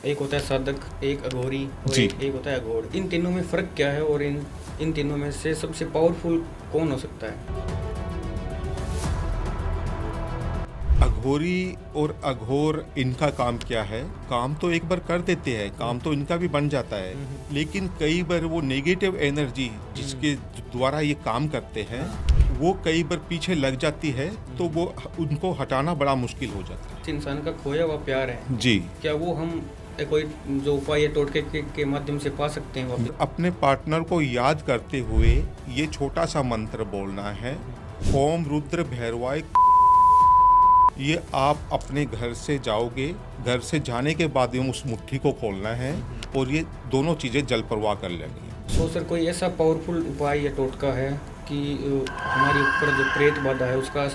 एक होता है साधक, एक अघोरी और जी। एक होता है अघोर। इन तीनों में फ़र्क क्या है और इन तीनों में से सबसे पावरफुल कौन हो सकता है? अघोरी और अघोर इनका काम क्या है? काम तो एक बार कर देते हैं, काम तो इनका भी बन जाता है, लेकिन कई बार वो नेगेटिव एनर्जी जिसके द्वारा ये काम करते हैं वो कई बार पीछे लग जाती है, तो वो उनको हटाना बड़ा मुश्किल हो जाता है। इस इंसान का खोया हुआ प्यार है, जी। क्या वो हम कोई जो उपाय या टोटके के माध्यम से पा सकते हैं वापस? अपने पार्टनर को याद करते हुए ये छोटा सा मंत्र बोलना है, ओम रुद्र भैरवाय। ये आप अपने घर से जाओगे, घर से जाने के बाद ये उस मुट्ठी को खोलना है और ये दोनों चीज़ें जल प्रवाह कर लेंगी। सो सर, कोई ऐसा पावरफुल उपाय या टोटका है कि हमारे ऊपर जो प्रेत बाधा है उसका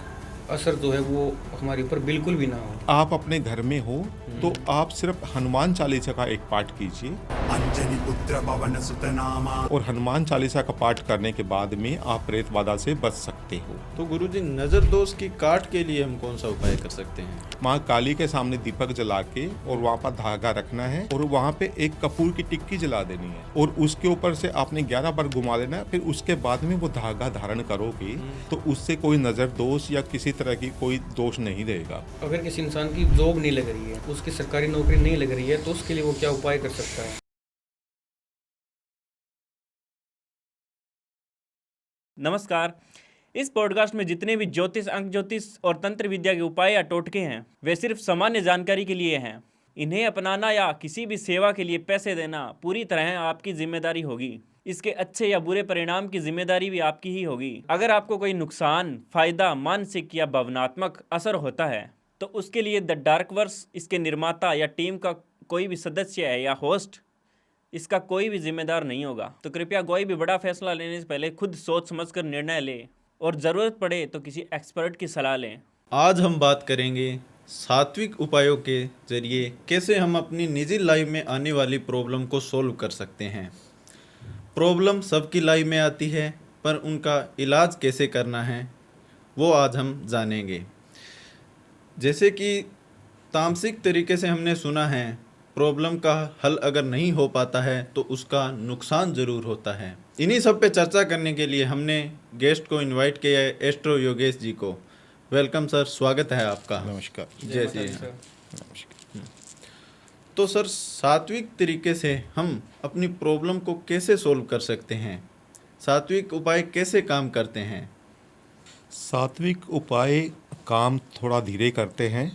असर जो है वो हमारे ऊपर बिल्कुल भी ना हो? आप अपने घर में हो तो आप सिर्फ हनुमान चालीसा का एक पाठ कीजिए, अंजनी पुत्र पवन सुत नामा। और हनुमान चालीसा का पाठ करने के बाद में आप प्रेत बाधा से बच सकते हो। तो गुरुजी, नजर दोष की काट के लिए हम कौन सा उपाय कर सकते हैं? माँ काली के सामने दीपक जला के और वहाँ पर धागा रखना है और वहाँ पे एक कपूर की टिक्की जला देनी है और उसके ऊपर से आपने 11 बार घुमा लेना है। फिर उसके बाद में वो धागा धारण करोगे तो उससे कोई नजर दोष या किसी तरह की कोई दोष नहीं रहेगा। अगर किसी इंसान की जॉब नहीं लग रही है, उसकी सरकारी नौकरी नहीं लग रही है, तो उसके लिए वो क्या उपाय कर सकता है? नमस्कार। इस पॉडकास्ट में जितने भी ज्योतिष, अंक ज्योतिष और तंत्र विद्या के उपाय या टोटके हैं वे सिर्फ सामान्य जानकारी के लिए हैं। इन्हें अपनाना या किसी भी सेवा के लिए पैसे देना पूरी तरह आपकी जिम्मेदारी होगी। इसके अच्छे या बुरे परिणाम की जिम्मेदारी भी आपकी ही होगी। अगर आपको कोई नुकसान, फायदा, मानसिक या भावनात्मक असर होता है तो उसके लिए द डार्क वर्स, इसके निर्माता या टीम का कोई भी सदस्य है या होस्ट, इसका कोई भी जिम्मेदार नहीं होगा। तो कृपया कोई भी बड़ा फैसला लेने से पहले खुद सोच समझकर निर्णय लें और ज़रूरत पड़े तो किसी एक्सपर्ट की सलाह लें। आज हम बात करेंगे सात्विक उपायों के जरिए कैसे हम अपनी निजी लाइफ में आने वाली प्रॉब्लम को सोल्व कर सकते हैं। प्रॉब्लम सबकी लाइफ में आती है, पर उनका इलाज कैसे करना है वो आज हम जानेंगे। जैसे कि तामसिक तरीके से हमने सुना है, प्रॉब्लम का हल अगर नहीं हो पाता है तो उसका नुकसान ज़रूर होता है। इन्हीं सब पे चर्चा करने के लिए हमने गेस्ट को इनवाइट किया है, एस्ट्रो योगेश जी को। वेलकम सर, स्वागत है आपका। नमस्कार। जय माता दी श्री सर। नमस्कार। तो सर, सात्विक तरीके से हम अपनी प्रॉब्लम को कैसे सोल्व कर सकते हैं? सात्विक उपाय कैसे काम करते हैं? सात्विक उपाय काम थोड़ा धीरे करते हैं,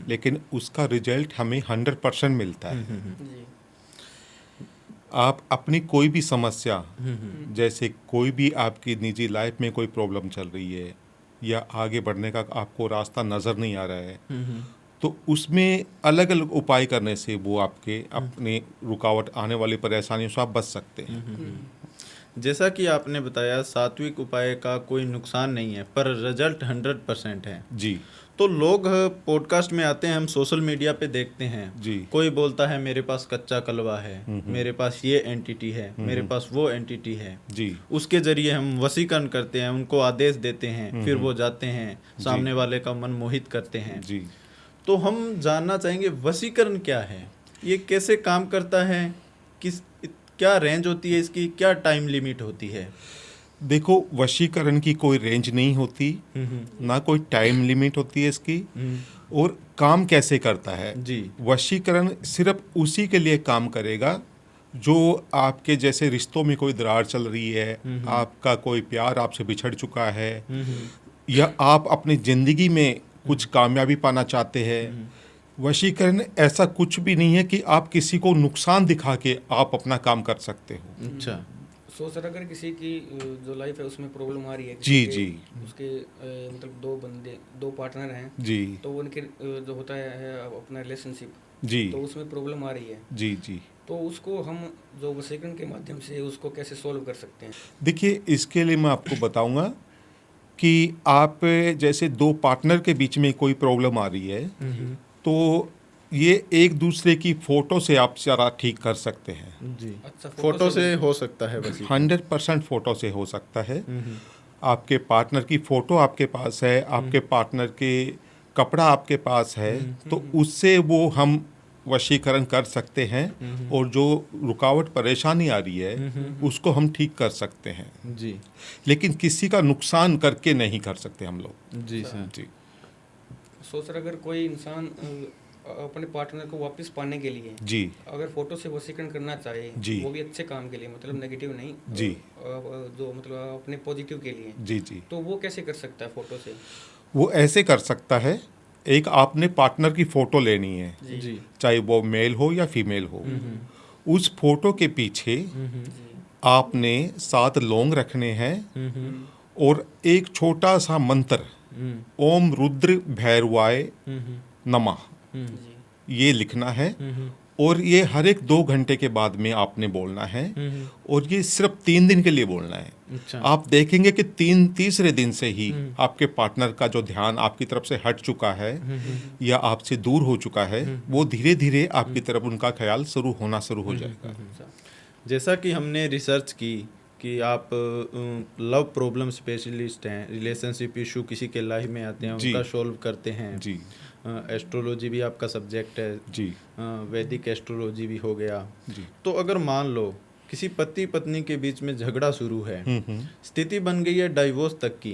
लेकिन उसका रिजल्ट हमें 100% मिलता है। जी। आप अपनी कोई भी समस्या, जैसे कोई भी आपकी निजी लाइफ में कोई प्रॉब्लम चल रही है या आगे बढ़ने का आपको रास्ता नज़र नहीं आ रहा है, तो उसमें अलग अलग उपाय करने से वो आपके अपने रुकावट आने वाली परेशानियों से आप बच सकते हैं। जैसा कि आपने बताया, सात्विक उपाय का कोई नुकसान नहीं है, पर रिजल्ट 100% है। जी तो लोग पॉडकास्ट में आते हैं, हम सोशल मीडिया पे देखते हैं, जी। कोई बोलता है मेरे पास कच्चा कलवा है, मेरे पास ये एंटिटी है, मेरे पास वो एंटिटी है। जी उसके जरिए हम वशीकरण करते हैं, उनको आदेश देते हैं, फिर वो जाते हैं, सामने वाले का मन मोहित करते हैं। जी। तो हम जानना चाहेंगे, वशीकरण क्या है, ये कैसे काम करता है, क्या रेंज होती है इसकी, क्या टाइम लिमिट होती है? देखो, वशीकरण की कोई रेंज नहीं होती, ना कोई टाइम लिमिट होती है इसकी। और काम कैसे करता है जी। वशीकरण सिर्फ उसी के लिए काम करेगा जो आपके जैसे रिश्तों में कोई दरार चल रही है, आपका कोई प्यार आपसे बिछड़ चुका है, या आप अपनी ज़िंदगी में कुछ कामयाबी पाना चाहते हैं। वशीकरण ऐसा कुछ भी नहीं है कि आप किसी को नुकसान दिखा के आप अपना काम कर सकते हो। अच्छा। सो सर, अगर किसी की जो लाइफ है उसमें प्रॉब्लम आ रही है, जी किसी के- जी उसके मतलब दो पार्टनर हैं, जी तो उनके जो होता है अपना रिलेशनशिप, जी तो उसमें प्रॉब्लम आ रही है, जी जी। तो उसको हम जो वशीकरण के माध्यम से उसको कैसे सोल्व कर सकते हैं? देखिए, इसके लिए मैं आपको बताऊंगा कि आप जैसे दो पार्टनर के बीच में कोई प्रॉब्लम आ रही है, तो ये एक दूसरे की फ़ोटो से आप सारा ठीक कर सकते हैं। जी। अच्छा, फोटो से हो सकता है वशीकरण? 100% फ़ोटो से हो सकता है। आपके पार्टनर की फ़ोटो आपके पास है, आपके पार्टनर के कपड़ा आपके पास है, तो उससे वो हम वशीकरण कर सकते हैं और जो रुकावट परेशानी आ रही है उसको हम ठीक कर सकते हैं, जी लेकिन किसी का नुकसान करके नहीं कर सकते हम लोग। जी सर। जी सो सर, अगर कोई इंसान अपने पार्टनर को वापस पाने के लिए जी अगर फोटो से वशीकरण करना चाहे, जी। वो भी अच्छे काम के लिए, मतलब नेगेटिव नहीं, जी। जो मतलब अपने पॉजिटिव के लिए, जी जी, तो वो कैसे कर सकता है फोटो से? वो ऐसे कर सकता है, एक आपने पार्टनर की फ़ोटो लेनी है, जी चाहे वो मेल हो या फीमेल हो। उस फोटो के पीछे आपने 7 लौंग रखने हैं और एक छोटा सा मंत्र, ओम रुद्र भैरवाय नमः, ये लिखना है और ये हर एक 2 घंटे के बाद में आपने बोलना है और ये सिर्फ 3 दिन के लिए बोलना है। अच्छा। आप देखेंगे कि तीसरे दिन से ही आपके पार्टनर का जो ध्यान आपकी तरफ से हट चुका है या आपसे दूर हो चुका है, वो धीरे धीरे आपकी तरफ उनका ख्याल शुरू हो जाएगा। जैसा कि हमने रिसर्च की कि आप लव प्रॉब्लम स्पेशलिस्ट हैं, रिलेशनशिप इशू किसी के लाइफ में आते हैं जी। उनका सॉल्व करते हैं। जी एस्ट्रोलॉजी भी आपका सब्जेक्ट है, जी वैदिक एस्ट्रोलॉजी भी हो गया। जी। तो अगर मान लो किसी पति पत्नी के बीच में झगड़ा शुरू है, स्थिति बन गई है डाइवोर्स तक की,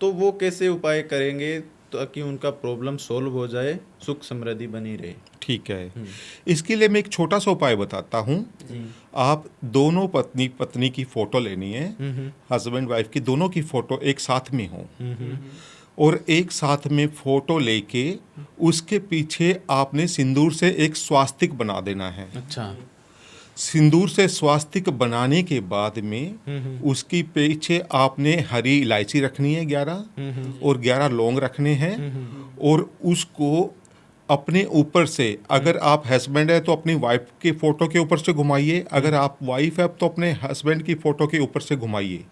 तो वो कैसे उपाय करेंगे ताकि उनका प्रॉब्लम सॉल्व हो जाए, सुख समृद्धि बनी रहे? ठीक है, इसके लिए मैं एक छोटा सा उपाय बताता हूँ। आप दोनों पत्नी की फ़ोटो लेनी है, हस्बैंड वाइफ की दोनों की फ़ोटो एक साथ में हो और एक साथ में फ़ोटो लेके उसके पीछे आपने सिंदूर से एक स्वास्तिक बना देना है। अच्छा। सिंदूर से स्वास्तिक बनाने के बाद में उसकी पीछे आपने हरी इलायची रखनी है 11 और 11 लौंग रखने हैं और उसको अपने ऊपर से, अगर आप हस्बैंड है तो अपनी वाइफ की फ़ोटो के ऊपर से घुमाइए, अगर आप वाइफ है तो अपने हस्बैंड की फ़ोटो के ऊपर से घुमाइए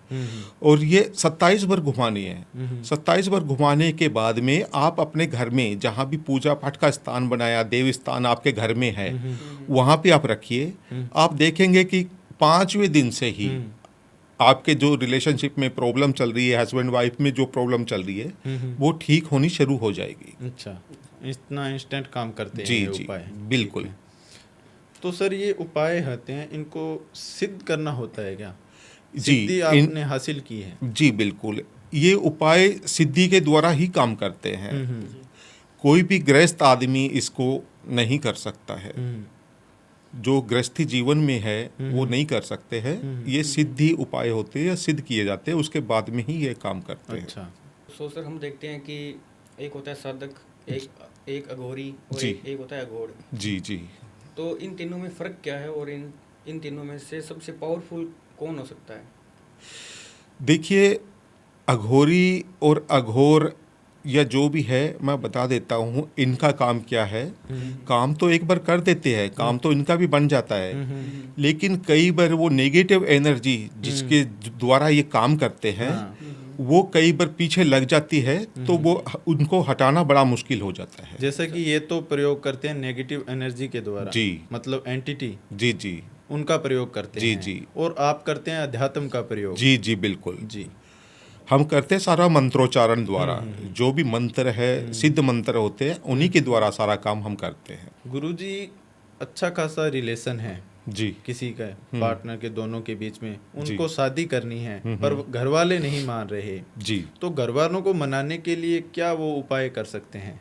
और ये 27 बार घुमानी है। 27 बार घुमाने के बाद में आप अपने घर में जहाँ भी पूजा पाठ का स्थान बनाया, देव स्थान आपके घर में है, वहाँ पे आप रखिए। आप देखेंगे कि 5वें दिन से ही आपके जो रिलेशनशिप में प्रॉब्लम चल रही है, हस्बैंड वाइफ में जो प्रॉब्लम चल रही है, वो ठीक होनी शुरू हो जाएगी। अच्छा, इतना इंस्टेंट काम करते हैं जी ये जी, उपाय? बिल्कुल। तो सर ये उपाय होते हैं, इनको सिद्ध करना होता है क्या? जी, सिद्धि आपने हासिल की है? जी बिल्कुल, ये उपाय सिद्धि के द्वारा ही काम करते हैं। कोई भी गृहस्थ आदमी इसको नहीं कर सकता है, जो गृहस्थी जीवन में है वो नहीं कर सकते हैं। ये सिद्धि उपाय होते हैं या सिद्ध किए जाते हैं, उसके बाद में ही ये काम करते हैं। अच्छा। सो सर, हम देखते हैं कि एक होता है साधक, एक अघोरी और जी। एक होता है अघोर। जी जी, तो इन तीनों में फ़र्क क्या है और इन तीनों में से सबसे पावरफुल कौन हो सकता है? देखिए, अघोरी और अघोर या जो भी है, मैं बता देता हूँ इनका काम क्या है। काम तो एक बार कर देते हैं, काम तो इनका भी बन जाता है, लेकिन कई बार वो नेगेटिव एनर्जी जिसके द्वारा ये काम करते हैं, वो कई बार पीछे लग जाती है, तो वो उनको हटाना बड़ा मुश्किल हो जाता है। जैसे कि ये तो प्रयोग करते हैं नेगेटिव एनर्जी के द्वारा, जी। मतलब एंटिटी, जी जी उनका प्रयोग करते जी हैं। जी। और आप करते हैं अध्यात्म का प्रयोग? जी जी बिल्कुल। जी। हम करते हैं सारा मंत्रोच्चारण द्वारा, जो भी मंत्र है, सिद्ध मंत्र होते हैं, उन्हीं के द्वारा सारा काम हम करते हैं। गुरुजी, अच्छा खासा रिलेशन है जी किसी का पार्टनर के दोनों के बीच में, उनको जी। शादी करनी है पर घर वाले नहीं मान रहे, जी। तो घर वालों को मनाने के लिए क्या वो उपाय कर सकते हैं?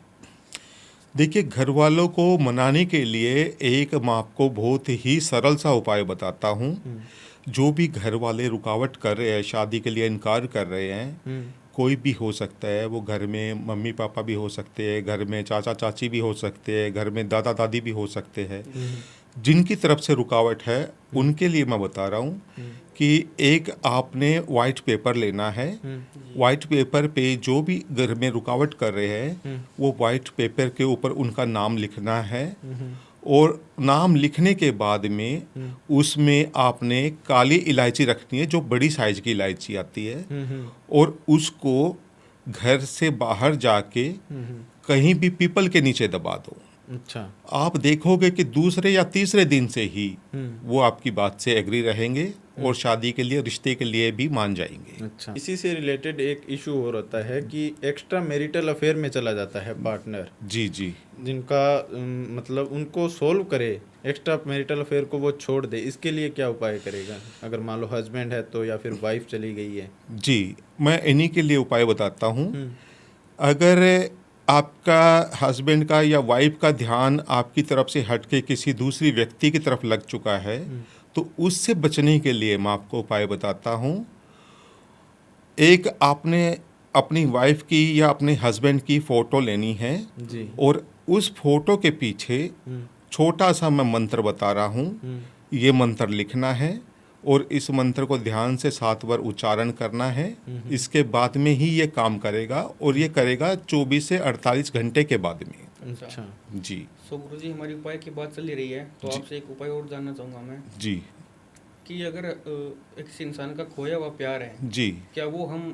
देखिए, घर वालों को मनाने के लिए एक मैं आपको बहुत ही सरल सा उपाय बताता हूँ। जो भी घर वाले रुकावट कर रहे हैं, शादी के लिए इनकार कर रहे हैं, कोई भी हो सकता है, वो घर में मम्मी पापा भी हो सकते हैं, घर में चाचा चाची भी हो सकते हैं, घर में दादा दादी भी हो सकते हैं। जिनकी तरफ से रुकावट है उनके लिए मैं बता रहा हूँ कि एक आपने वाइट पेपर लेना है। वाइट पेपर पे जो भी घर में रुकावट कर रहे हैं, वो वाइट पेपर के ऊपर उनका नाम लिखना है और नाम लिखने के बाद में उसमें आपने काली इलायची रखनी है, जो बड़ी साइज की इलायची आती है, और उसको घर से बाहर जाके कहीं भी पीपल के नीचे दबा दो। अच्छा। आप देखोगे कि दूसरे या तीसरे दिन से ही वो आपकी बात से एग्री रहेंगे और शादी के लिए, रिश्ते के लिए भी मान जाएंगे। अच्छा, इसी से रिलेटेड एक इशू और होता है कि एक्स्ट्रा मैरिटल अफेयर में चला जाता है पार्टनर, जी जी। जिनका मतलब उनको सोल्व करे, एक्स्ट्रा मैरिटल अफेयर को वो छोड़ दे, इसके लिए क्या उपाय करेगा? अगर मान लो हस्बैंड है तो, या फिर वाइफ चली गई है। जी, मैं इन्हीं के लिए उपाय बताता हूँ। अगर आपका हस्बैंड का या वाइफ का ध्यान आपकी तरफ से हट के किसी दूसरी व्यक्ति की तरफ लग चुका है, तो उससे बचने के लिए मैं आपको उपाय बताता हूँ। एक, आपने अपनी वाइफ की या अपने हस्बैंड की फ़ोटो लेनी है जी। और उस फोटो के पीछे छोटा सा मैं मंत्र बता रहा हूँ, ये मंत्र लिखना है और इस मंत्र को ध्यान से 7 बार उच्चारण करना है। इसके बाद में ही ये काम करेगा और ये करेगा 24 से 48 घंटे के बाद में। अच्छा जी। सो गुरुजी, हमारी उपाय की बात चल ही रही है, तो आपसे एक उपाय और जानना चाहूँगा मैं जी कि अगर एक किसी इंसान का खोया हुआ प्यार है, जी, क्या वो हम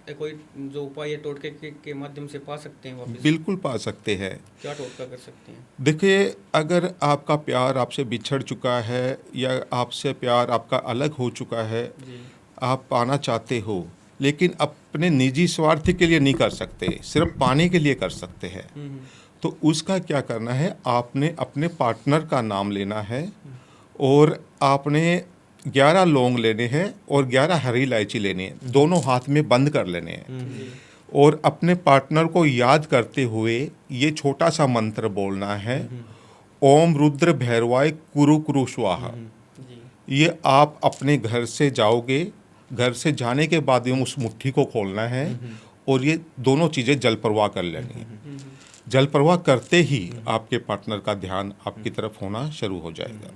कोई जो उपाय या टोटके के माध्यम से पा सकते हैं वापस? बिल्कुल पा सकते हैं। क्या टोटका कर सकते हैं? देखिए, अगर आपका प्यार आपसे बिछड़ चुका है या आपसे प्यार आपका अलग हो चुका है, जी। आप पाना चाहते हो लेकिन अपने निजी स्वार्थ के लिए नहीं कर सकते, सिर्फ पाने के लिए कर सकते हैं, तो उसका क्या करना है, आपने अपने पार्टनर का नाम लेना है और आपने 11 लौंग लेने हैं और 11 हरी इलायची लेनी है, दोनों हाथ में बंद कर लेने हैं और अपने पार्टनर को याद करते हुए ये छोटा सा मंत्र बोलना है, ओम रुद्र भैरवाय कुरु कुरु स्वाहा। जी। ये आप अपने घर से जाओगे, घर से जाने के बाद में उस मुट्ठी को खोलना है और ये दोनों चीज़ें जल प्रवाह कर लेनी है। जल प्रवाह करते ही आपके पार्टनर का ध्यान आपकी तरफ होना शुरू हो जाएगा।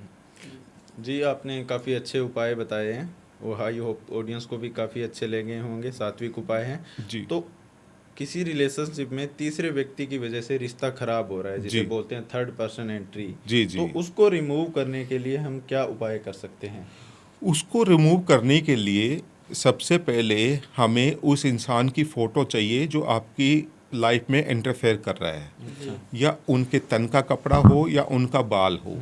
जी, आपने काफ़ी अच्छे उपाय बताए हैं और आई होप ऑडियंस को भी काफ़ी अच्छे लगे होंगे, सात्विक उपाय हैं। जी। तो किसी रिलेशनशिप में तीसरे व्यक्ति की वजह से रिश्ता खराब हो रहा है, जिसे जी। बोलते हैं थर्ड पर्सन एंट्री, जी जी। तो उसको रिमूव करने के लिए हम क्या उपाय कर सकते हैं? उसको रिमूव करने के लिए सबसे पहले हमें उस इंसान की फ़ोटो चाहिए जो आपकी लाइफ में इंटरफेयर कर रहा है, या उनके तन का कपड़ा हो या उनका बाल हो,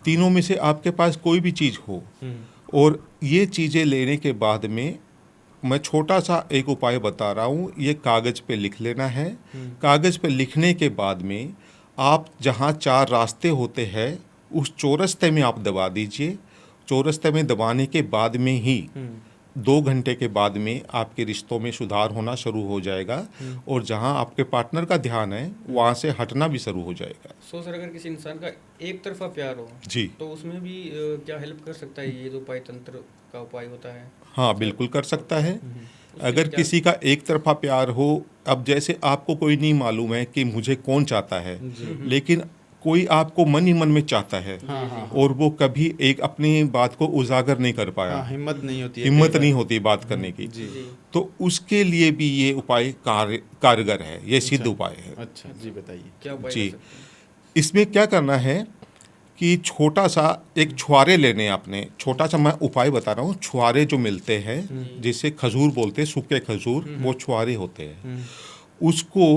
तीनों में से आपके पास कोई भी चीज़ हो। और ये चीज़ें लेने के बाद में मैं छोटा सा एक उपाय बता रहा हूँ, ये कागज़ पे लिख लेना है। कागज़ पे लिखने के बाद में आप जहाँ 4 रास्ते होते हैं उस चौरस्ते में आप दबा दीजिए। चौरस्ते में दबाने के बाद में ही 2 घंटे के बाद में आपके रिश्तों में सुधार होना शुरू हो जाएगा और जहां आपके पार्टनर का ध्यान है वहां से हटना भी शुरू हो जाएगा। सो सर, अगर किसी इंसान का एक तरफा प्यार हो जी। तो उसमें भी क्या हेल्प कर सकता है ये जो उपाय तंत्र का उपाय होता है? हाँ, बिल्कुल कर सकता है। अगर क्या- किसी का एक तरफा प्यार हो, अब जैसे आपको कोई नहीं मालूम है कि मुझे कौन चाहता है, लेकिन कोई आपको मन ही मन में चाहता है और वो कभी एक अपनी बात को उजागर नहीं कर पाया, हाँ, हिम्मत नहीं होती है, हिम्मत कई नहीं होती बात करने की, जी। तो उसके लिए भी ये उपाय कारगर है, ये सिद्ध उपाय है। अच्छा जी, बताइए। क्या उपाय जी। कर सकते हैं? इसमें क्या करना है कि छोटा सा एक छुआरे लेने हैं आपने। छोटा सा मैं उपाय बता रहा हूँ, छुआरे जो मिलते हैं जिसे खजूर बोलते हैं, सूखे खजूर, वो छुआरे होते हैं। उसको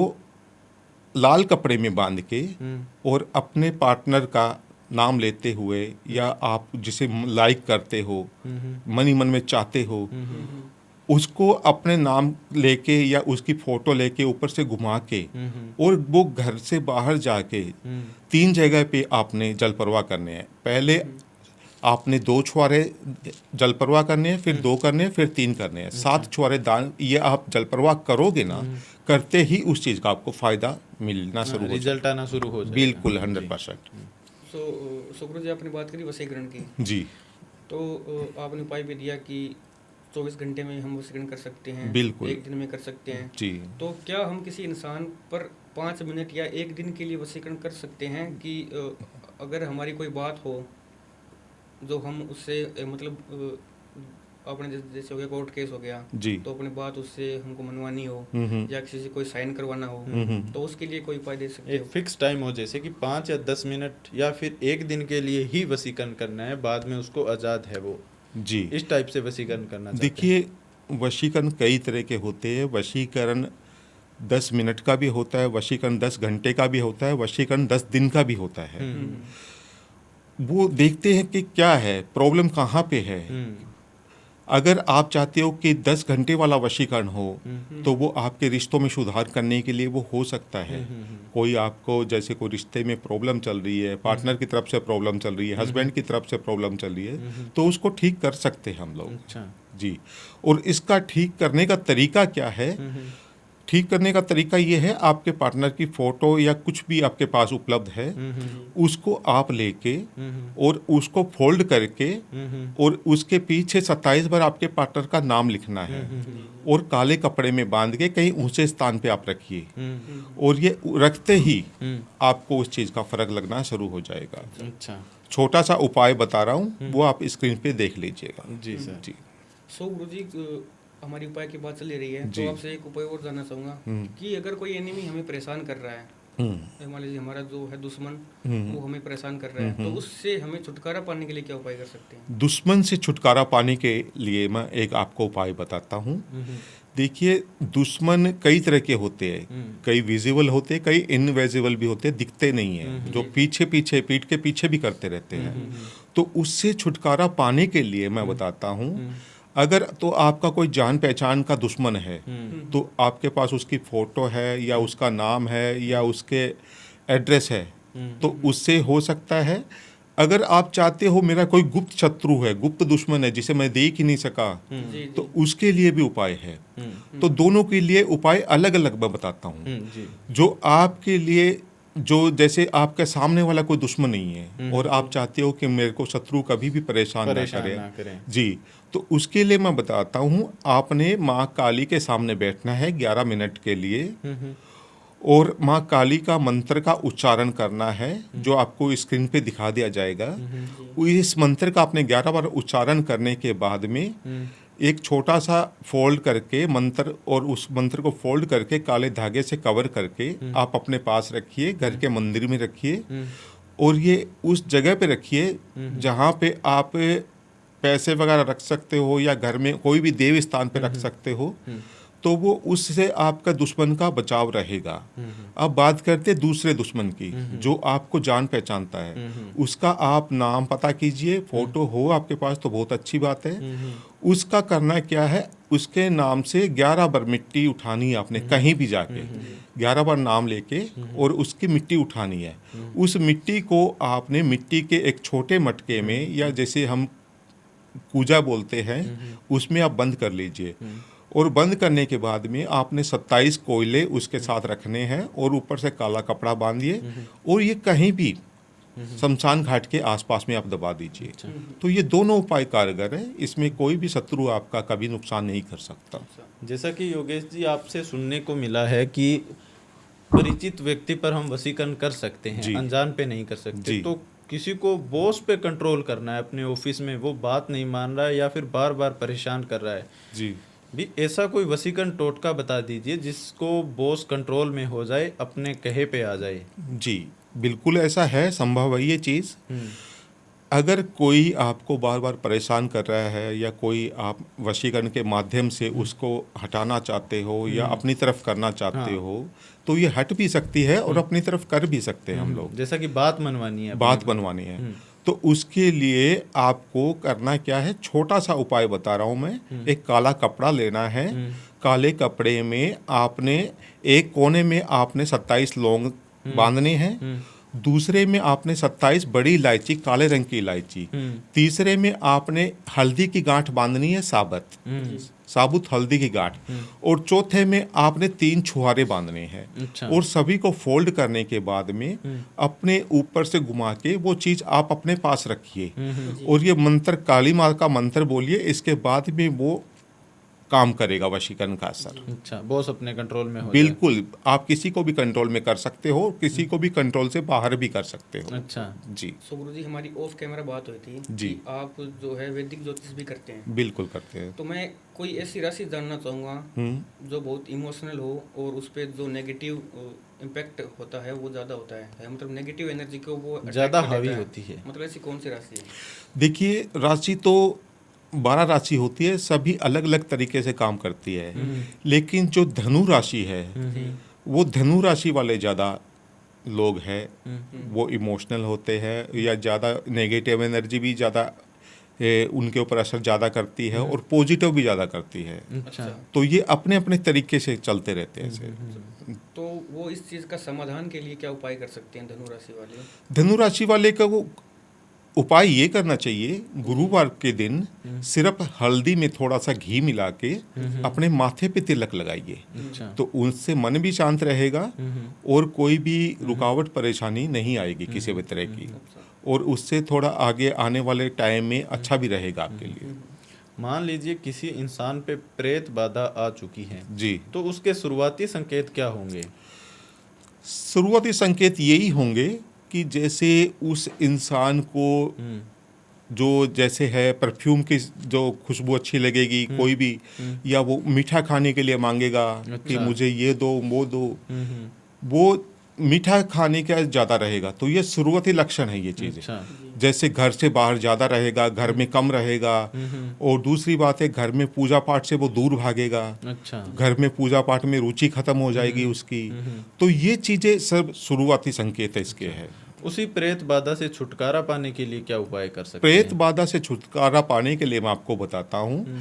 लाल कपड़े में बांध के और अपने पार्टनर का नाम लेते हुए, या आप जिसे लाइक करते हो, मन ही मन में चाहते हो, उसको अपने नाम लेके या उसकी फोटो लेके ऊपर से घुमा के और वो घर से बाहर जाके 3 जगह पे आपने जल प्रवाह करने हैं। पहले आपने 2 छुआरे जल प्रवाह करने हैं, फिर 2 करने हैं, फिर 3 करने हैं, 7 छुआरे दान। ये आप जल प्रवाह करोगे ना, करते ही उस चीज़ का आपको फ़ायदा मिलना शुरू हो रिजल्ट जाएगा। आना शुरू हो जाएगा। बिल्कुल 100%। सो गुरु जी, आपने बात करी वशीकरण की, जी, तो आपने उपाय भी दिया कि 24 घंटे में हम वशीकरण कर सकते हैं, बिल्कुल। 1 दिन में कर सकते हैं। जी। तो क्या हम किसी इंसान पर 5 मिनट या 1 दिन के लिए वशीकरण कर सकते हैं कि अगर हमारी कोई बात हो जो हम उससे मतलब अपने जैसे हो गया कोर्ट केस हो गया, जी। तो अपनी बात उससे हमको मनवानी हो या किसी से कोई साइन करवाना हो, तो उसके लिए कोई उपाय दे सकते एक हो? फिक्स टाइम हो, जैसे कि 5 या 10 मिनट या फिर 1 दिन के लिए ही वशीकरण करना है, बाद में उसको आज़ाद है वो, जी। इस टाइप से वशीकरण करना चाहते हैं। देखिए, वशीकरण कई तरह के होते हैं। वशीकरण 10 मिनट का भी होता है, वशीकरण 10 घंटे का भी होता है, वशीकरण 10 दिन का भी होता है। वो देखते हैं कि क्या है प्रॉब्लम, कहाँ पे है। अगर आप चाहते हो कि 10 घंटे वाला वशीकरण हो तो वो आपके रिश्तों में सुधार करने के लिए वो हो सकता है। कोई आपको जैसे कोई रिश्ते में प्रॉब्लम चल रही है, पार्टनर की तरफ से प्रॉब्लम चल रही है, हस्बैंड की तरफ से प्रॉब्लम चल रही है, तो उसको ठीक कर सकते हैं हम लोग। अच्छा। जी। और इसका ठीक करने का तरीका क्या है? ठीक करने का तरीका ये है, आपके पार्टनर की फोटो या कुछ भी आपके पास उपलब्ध है, उसको आप लेके और उसको फोल्ड करके और उसके पीछे 27 बार आपके पार्टनर का नाम लिखना है और काले कपड़े में बांध के कहीं ऊंचे स्थान पे आप रखिए और ये रखते ही आपको उस चीज़ का फर्क लगना शुरू हो जाएगा। अच्छा। छोटा सा उपाय बता रहा हूँ, वो आप स्क्रीन पे देख लीजिएगा। जी सर। जी। सो गुरुजी, हमारी उपाय की बात चली रही है, जी। तो आपसे एक उपाय और जानना चाहूँगा कि अगर कोई एनिमी हमें परेशान कर रहा है, मान लीजिए हमारा जो है दुश्मन वो हमें परेशान कर रहा है, तो उससे हमें छुटकारा पाने के लिए क्या उपाय कर सकते हैं? दुश्मन से छुटकारा पाने के लिए मैं एक आपको उपाय बताता हूँ। देखिए, दुश्मन कई तरह के होते हैं, कई विजिबल होते हैं, कई इनविजिबल भी होते हैं, दिखते नहीं हैं, जो पीछे पीछे पीठ के पीछे भी करते रहते हैं। तो उससे छुटकारा पाने के लिए मैं बताता हूँ, अगर तो आपका कोई जान पहचान का दुश्मन है तो आपके पास उसकी फ़ोटो है या उसका नाम है या उसके एड्रेस है, तो उससे हो सकता है। अगर आप चाहते हो मेरा कोई गुप्त शत्रु है, गुप्त दुश्मन है जिसे मैं देख ही नहीं सका, तो उसके लिए भी उपाय है। तो दोनों के लिए उपाय अलग अलग मैं बताता हूँ। जो आपके लिए, जो जैसे आपके सामने वाला कोई दुश्मन नहीं है और आप चाहते हो कि मेरे को शत्रु कभी भी परेशान ना करे, जी, तो उसके लिए मैं बताता हूँ, आपने माँ काली के सामने बैठना है 11 मिनट के लिए और माँ काली का मंत्र का उच्चारण करना है, जो आपको स्क्रीन पे दिखा दिया जाएगा। इस मंत्र का आपने 11 बार उच्चारण करने के बाद में एक छोटा सा फोल्ड करके मंत्र, और उस मंत्र को फोल्ड करके काले धागे से कवर करके आप अपने पास रखिए, घर के मंदिर में रखिए और ये उस जगह पे रखिए जहाँ पे आप पैसे वगैरह रख सकते हो या घर में कोई भी देव स्थान पे रख सकते हो, तो वो उससे आपका दुश्मन का बचाव रहेगा। अब बात करते दूसरे दुश्मन की, जो आपको जान पहचानता है, उसका आप नाम पता कीजिए, फोटो हो आपके पास तो बहुत अच्छी बात है। उसका करना क्या है, उसके नाम से 11 बार मिट्टी उठानी है आपने, कहीं भी जाके 11 बार नाम लेके और उसकी मिट्टी उठानी है। उस मिट्टी को आपने मिट्टी के एक छोटे मटके में, या जैसे हम पूजा बोलते हैं, उसमें आप बंद कर लीजिए और बंद करने के बाद में आपने 27 कोयले उसके साथ रखने हैं और ऊपर से काला कपड़ा बांधिए और ये कहीं भी शमशान घाट के आसपास में आप दबा दीजिए। तो ये दोनों उपाय कारगर है, इसमें कोई भी शत्रु आपका कभी नुकसान नहीं कर सकता। जैसा कि योगेश जी आपसे सुनने को मिला है कि परिचित व्यक्ति पर हम वशीकरण कर सकते हैं, अनजान पे नहीं कर सकते। तो किसी को बॉस पे कंट्रोल करना है अपने ऑफिस में, वो बात नहीं मान रहा है या फिर बार बार परेशान कर रहा है जी, भी ऐसा कोई वशीकरण टोटका बता दीजिए जिसको बॉस कंट्रोल में हो जाए, अपने कहे पे आ जाए। जी बिल्कुल ऐसा है, संभव है ये चीज़। अगर कोई आपको बार बार परेशान कर रहा है या कोई आप वशीकरण के माध्यम से उसको हटाना चाहते हो या अपनी तरफ करना चाहते हो, तो ये हट भी सकती है और अपनी तरफ कर भी सकते हैं हम लोग। जैसा कि बात मनवानी है, बात बनवानी है, तो उसके लिए आपको करना क्या है, छोटा सा उपाय बता रहा हूँ मैं। एक काला कपड़ा लेना है, काले कपड़े में आपने एक कोने में आपने 27 लौंग बांधने हैं, दूसरे में आपने 27 बड़ी इलायची, काले रंग की इलायची, तीसरे में आपने हल्दी की गांठ बांधनी है, साबुत हल्दी की गांठ, और चौथे में आपने 3 छुहारे बांधने हैं। अच्छा। और सभी को फोल्ड करने के बाद में अपने ऊपर से घुमा के वो चीज आप अपने पास रखिए और ये मंत्र, काली माँ का मंत्र बोलिए, इसके बाद में वो काम करेगा वशीकरण का असर। अच्छा, बॉस अपने कंट्रोल में हो बिल्कुल, आप किसी को भी कंट्रोल में कर सकते हो, किसी को भी कंट्रोल से बाहर भी कर सकते हो। अच्छा जी। सो गुरुजी, हमारी ऑफ कैमरा बात हुई थी जी। कि आप जो है वैदिक ज्योतिष भी करते हैं। बिल्कुल करते हैं। तो मैं कोई ऐसी राशि जानना चाहूँगा जो बहुत इमोशनल हो और उस पर जो नेगेटिव इम्पैक्ट होता है वो ज़्यादा होता है, मतलब नेगेटिव एनर्जी को वो ज़्यादा हावी होती है, मतलब ऐसी कौन सी राशि है? देखिए, राशि तो 12 राशि होती है, सभी अलग अलग तरीके से काम करती है, लेकिन जो धनु राशि है वो धनु राशि वाले ज़्यादा लोग हैं वो इमोशनल होते हैं या ज़्यादा नेगेटिव एनर्जी भी ज़्यादा उनके ऊपर असर ज़्यादा करती है और पॉजिटिव भी ज़्यादा करती है। अच्छा। तो ये अपने अपने तरीके से चलते रहते हैं ऐसे। तो वो इस चीज़ का समाधान के लिए क्या उपाय कर सकते हैं धनु राशि वाले? धनु राशि वाले का वो उपाय ये करना चाहिए, गुरुवार के दिन सिर्फ हल्दी में थोड़ा सा घी मिला के अपने माथे पे तिलक लगाइए। अच्छा। तो उनसे मन भी शांत रहेगा और कोई भी रुकावट परेशानी नहीं आएगी किसी भी तरह की, और उससे थोड़ा आगे आने वाले टाइम में अच्छा भी रहेगा आपके लिए। मान लीजिए किसी इंसान पे प्रेत बाधा आ चुकी है, जी, तो उसके शुरुआती संकेत क्या होंगे? शुरुआती संकेत यही होंगे कि जैसे उस इंसान को जो जैसे है परफ्यूम की जो खुशबू अच्छी लगेगी कोई भी, या वो मीठा खाने के लिए मांगेगा कि मुझे ये दो वो दो, वो मीठा खाने का ज़्यादा रहेगा। तो ये शुरुआती लक्षण है ये चीज़ें। अच्छा। जैसे घर से बाहर ज़्यादा रहेगा, घर में कम रहेगा, और दूसरी बात है घर में पूजा पाठ से वो दूर भागेगा। अच्छा। घर में पूजा पाठ में रुचि खत्म हो जाएगी उसकी। तो ये चीज़ें सब शुरुआती संकेत है इसके है। उसी प्रेत बाधा से छुटकारा पाने के लिए क्या उपाय कर सकते प्रेत हैं? बाधा से छुटकारा पाने के लिए मैं आपको बताता हूँ।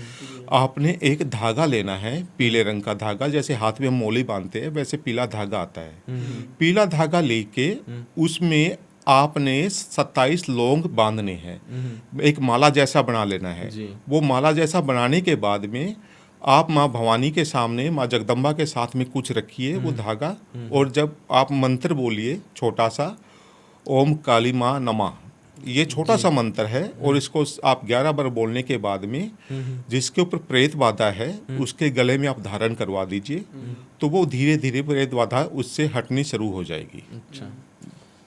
आपने एक धागा लेना है, पीले रंग का धागा, जैसे हाथ में हम मोली बांधते हैं वैसे पीला धागा आता है। पीला धागा लेके उसमें आपने 27 लौंग बांधने हैं, एक माला जैसा बना लेना है। जी। वो माला जैसा बनाने के बाद में आप माँ भवानी के सामने, माँ जगदम्बा के साथ में कुछ रखिए वो धागा, और जब आप मंत्र बोलिए छोटा सा, ओम काली माँ नमः, ये छोटा सा मंत्र है, और इसको आप 11 बार बोलने के बाद में जिसके ऊपर प्रेत बाधा है उसके गले में आप धारण करवा दीजिए, तो वो धीरे धीरे प्रेत बाधा उससे हटनी शुरू हो जाएगी। अच्छा।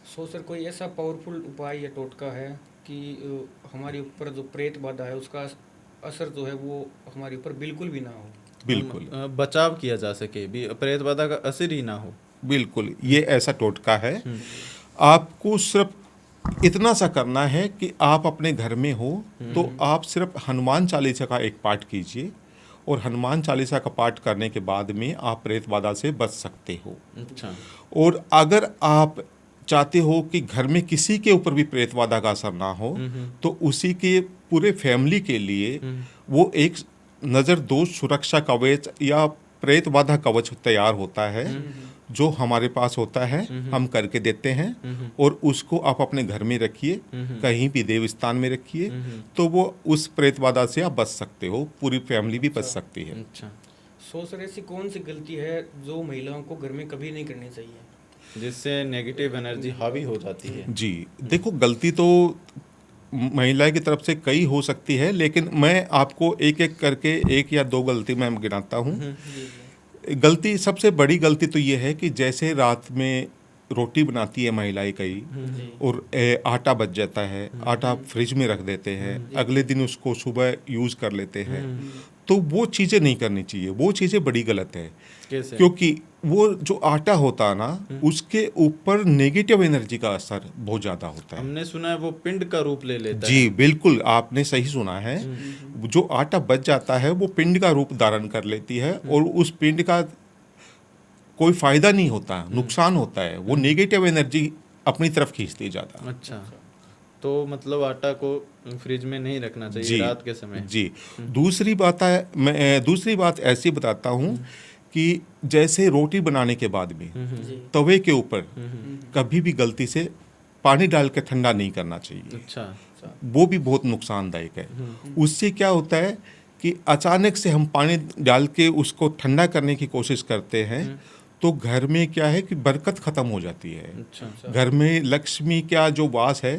सो सर कोई ऐसा पावरफुल उपाय या टोटका है कि हमारे ऊपर जो प्रेत बाधा है उसका असर जो है वो हमारे ऊपर बिल्कुल भी ना हो? बिल्कुल बचाव किया जा सके, भी प्रेत बाधा का असर ही ना हो। बिल्कुल, ये ऐसा टोटका है। आपको सिर्फ इतना सा करना है कि आप अपने घर में हो तो आप सिर्फ हनुमान चालीसा का एक पाठ कीजिए, और हनुमान चालीसा का पाठ करने के बाद में आप प्रेत बाधा से बच सकते हो। अच्छा। और अगर आप चाहते हो कि घर में किसी के ऊपर भी प्रेत बाधा का असर ना हो, तो उसी के पूरे फैमिली के लिए वो एक नज़र दोष सुरक्षा कवच या प्रेत बाधा कवच तैयार होता है, जो हमारे पास होता है, हम करके देते हैं, और उसको आप अपने घर में रखिए, कहीं भी देव स्थान में रखिए, तो वो उस प्रेत बाधा से आप बच सकते हो, पूरी फैमिली भी बच सकती है। अच्छा। सो सर ऐसी कौन सी गलती है जो महिलाओं को घर में कभी नहीं करनी चाहिए, जिससे नेगेटिव एनर्जी हावी हो जाती है? जी, देखो गलती तो महिला की तरफ से कई हो सकती है, लेकिन मैं आपको एक एक करके एक या दो गलती मैं गिनाता हूँ। गलती, सबसे बड़ी गलती तो ये है कि जैसे रात में रोटी बनाती है महिलाएं कई, और आटा बच जाता है, आटा फ्रिज में रख देते हैं, अगले दिन उसको सुबह यूज़ कर लेते हैं, तो वो चीज़ें नहीं करनी चाहिए, वो चीज़ें बड़ी गलत है। कैसे? क्योंकि वो जो आटा होता है ना, उसके ऊपर नेगेटिव एनर्जी का असर बहुत ज़्यादा होता है। हमने सुना है वो पिंड का रूप ले लेता है। जी बिल्कुल, आपने सही सुना है। जो आटा बच जाता है वो पिंड का रूप धारण कर लेती है, और उस पिंड का कोई फायदा नहीं होता, नुकसान होता है, वो नेगेटिव एनर्जी अपनी तरफ खींचती ज़्यादा। अच्छा। तो मतलब आटा को फ्रिज में नहीं रखना चाहिए रात के समय। जी। दूसरी बात है, मैं दूसरी बात ऐसी बताता हूँ कि जैसे रोटी बनाने के बाद में तवे के ऊपर कभी भी गलती से पानी डाल के ठंडा नहीं करना चाहिए। अच्छा। वो भी बहुत नुकसानदायक है। उससे क्या होता है कि अचानक से हम पानी डाल के उसको ठंडा करने की कोशिश करते हैं, तो घर में क्या है कि बरकत खत्म हो जाती है। अच्छा। घर में लक्ष्मी का जो वास है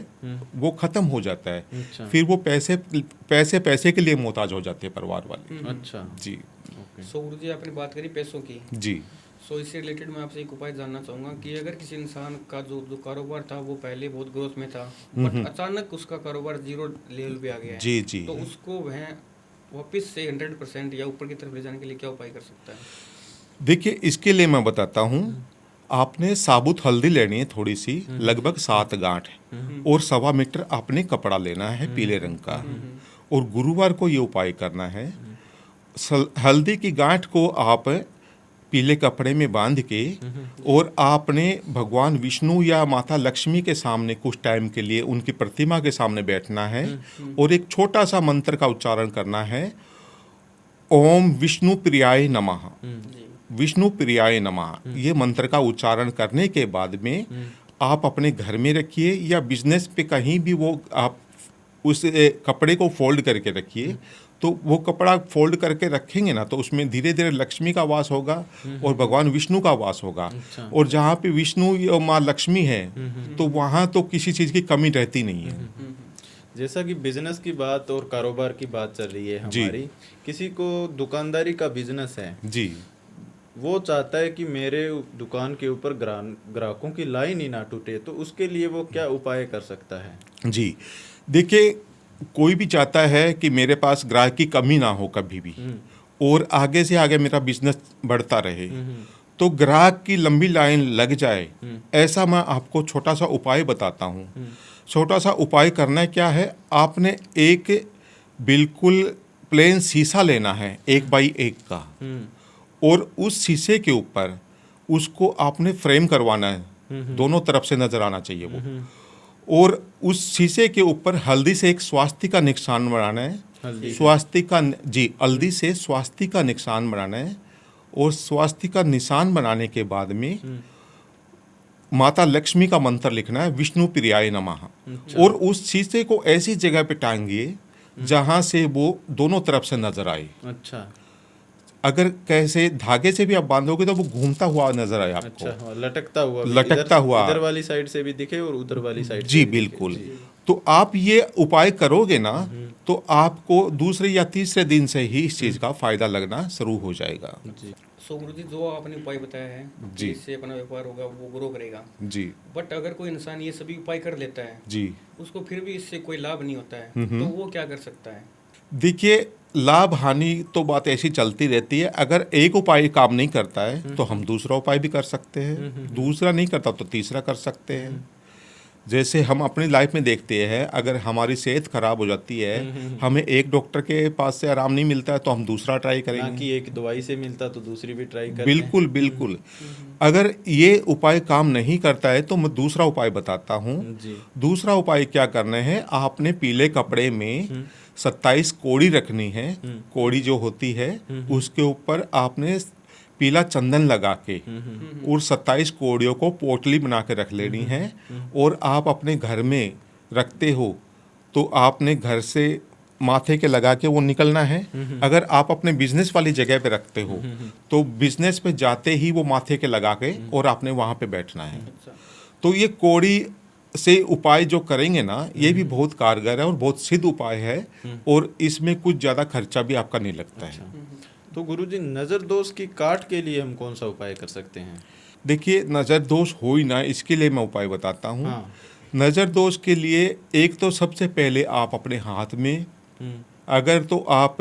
वो खत्म हो जाता है। अच्छा। फिर वो पैसे के लिए मोहताज हो जाते हैं परिवार वाले। अच्छा। जी। ओके। सो गुरु जी आपने बात करी पैसों की, जी। सो इससे रिलेटेड मैं आपसे एक उपाय जानना चाहूँगा कि अगर किसी इंसान का जो कारोबार था वो पहले बहुत ग्रोथ में था, बट अचानक उसका कारोबार 0 लेवल पे आ गया है, जी जी। तो उसको वह वापस से 100% या ऊपर की तरफ ले जाने के लिए क्या उपाय कर सकता है? देखिए, इसके लिए मैं बताता हूँ। आपने साबुत हल्दी लेनी है थोड़ी सी, लगभग 7 गांठ, और 1.25 मीटर आपने कपड़ा लेना है पीले रंग का, और गुरुवार को ये उपाय करना है। हल्दी की गांठ को आप पीले कपड़े में बांध के और आपने भगवान विष्णु या माता लक्ष्मी के सामने कुछ टाइम के लिए उनकी प्रतिमा के सामने बैठना है और एक छोटा सा मंत्र का उच्चारण करना है, ओम विष्णु प्रियाय नमः, विष्णु प्रियाय नमः। ये मंत्र का उच्चारण करने के बाद में आप अपने घर में रखिए या बिजनेस पे कहीं भी वो आप उस कपड़े को फोल्ड करके रखिए। तो वो कपड़ा फोल्ड करके रखेंगे ना तो उसमें धीरे धीरे लक्ष्मी का वास होगा और भगवान विष्णु का वास होगा। और जहाँ पे विष्णु और माँ लक्ष्मी है तो वहाँ तो किसी चीज़ की कमी रहती नहीं है। जैसा कि बिजनेस की बात और कारोबार की बात चल रही है हमारी, किसी को दुकानदारी का बिजनेस है जी, वो चाहता है कि मेरे दुकान के ऊपर ग्राहकों की लाइन ही ना टूटे, तो उसके लिए वो क्या उपाय कर सकता है? जी देखिए, कोई भी चाहता है कि मेरे पास ग्राहक की कमी ना हो कभी भी और आगे से आगे मेरा बिजनेस बढ़ता रहे, तो ग्राहक की लंबी लाइन लग जाए, ऐसा मैं आपको छोटा सा उपाय बताता हूँ। छोटा सा उपाय करना क्या है, आपने एक बिल्कुल प्लेन शीशा लेना है 1x1 का और उस शीशे के ऊपर उसको आपने फ्रेम करवाना है, दोनों तरफ से नजर आना चाहिए वो। और उस शीशे के ऊपर हल्दी से एक स्वास्तिक का निशान बनाना है, स्वास्तिक का जी हल्दी से स्वास्तिक का निशान बनाना है। और स्वास्तिक का निशान बनाने के बाद में माता लक्ष्मी का मंत्र लिखना है, विष्णु प्रियाय नमः। और उस शीशे को ऐसी जगह पे टांगिए जहां से वो दोनों तरफ से नजर आए। अच्छा, अगर कैसे धागे से भी आप बांधोगे तो वो घूमता हुआ नजर आए आपको। अच्छा, लटकता हुआ, लटकता हुआ इधर वाली साइड से भी दिखे और उधर वाली साइड जी से भी बिल्कुल। दिखे। जी। तो आप ये उपाय करोगे ना तो आपको दूसरे या तीसरे दिन से ही इस चीज का फायदा लगना शुरू हो जाएगा। जी। सो गुरुजी, जो आपने उपाय बताया है कि जी। इससे अपना व्यापार होगा, वो ग्रो करेगा। जी बट अगर कोई इंसान ये सभी उपाय कर लेता है, जी उसको फिर भी इससे कोई लाभ नहीं होता है, तो वो क्या कर सकता है? देखिए, लाभ हानि तो बात ऐसी चलती रहती है। अगर एक उपाय काम नहीं करता है तो हम दूसरा उपाय भी कर सकते हैं, दूसरा नहीं करता तो तीसरा कर सकते हैं। जैसे हम अपनी लाइफ में देखते हैं, अगर हमारी सेहत खराब हो जाती है, हमें एक डॉक्टर के पास से आराम नहीं मिलता है तो हम दूसरा ट्राई ना करेंगे। कि एक दवाई से मिलता तो दूसरी भी ट्राई करते हैं। बिल्कुल बिल्कुल। अगर ये उपाय काम नहीं करता है तो मैं दूसरा उपाय बताता हूँ। जी। दूसरा उपाय क्या करना है, आपने पीले कपड़े में 27 कोड़ी रखनी है। कोड़ी जो होती है उसके ऊपर आपने पीला चंदन लगा के और 27 कोड़ियों को पोटली बना के रख लेनी है। और आप अपने घर में रखते हो तो आपने घर से माथे के लगा के वो निकलना है। अगर आप अपने बिजनेस वाली जगह पे रखते हो तो बिजनेस पे जाते ही वो माथे के लगा के और आपने वहाँ पे बैठना है। तो ये कोड़ी से उपाय जो करेंगे ना, ये भी बहुत कारगर है और बहुत सिद्ध उपाय है और इसमें कुछ ज़्यादा खर्चा भी आपका नहीं लगता है। तो गुरुजी, नजर दोष की काट के लिए हम कौन सा उपाय कर सकते हैं? देखिए, नज़र दोष हो ही ना, इसके लिए मैं उपाय बताता हूँ। हाँ। नज़र दोष के लिए एक तो सबसे पहले आप अपने हाथ में, अगर तो आप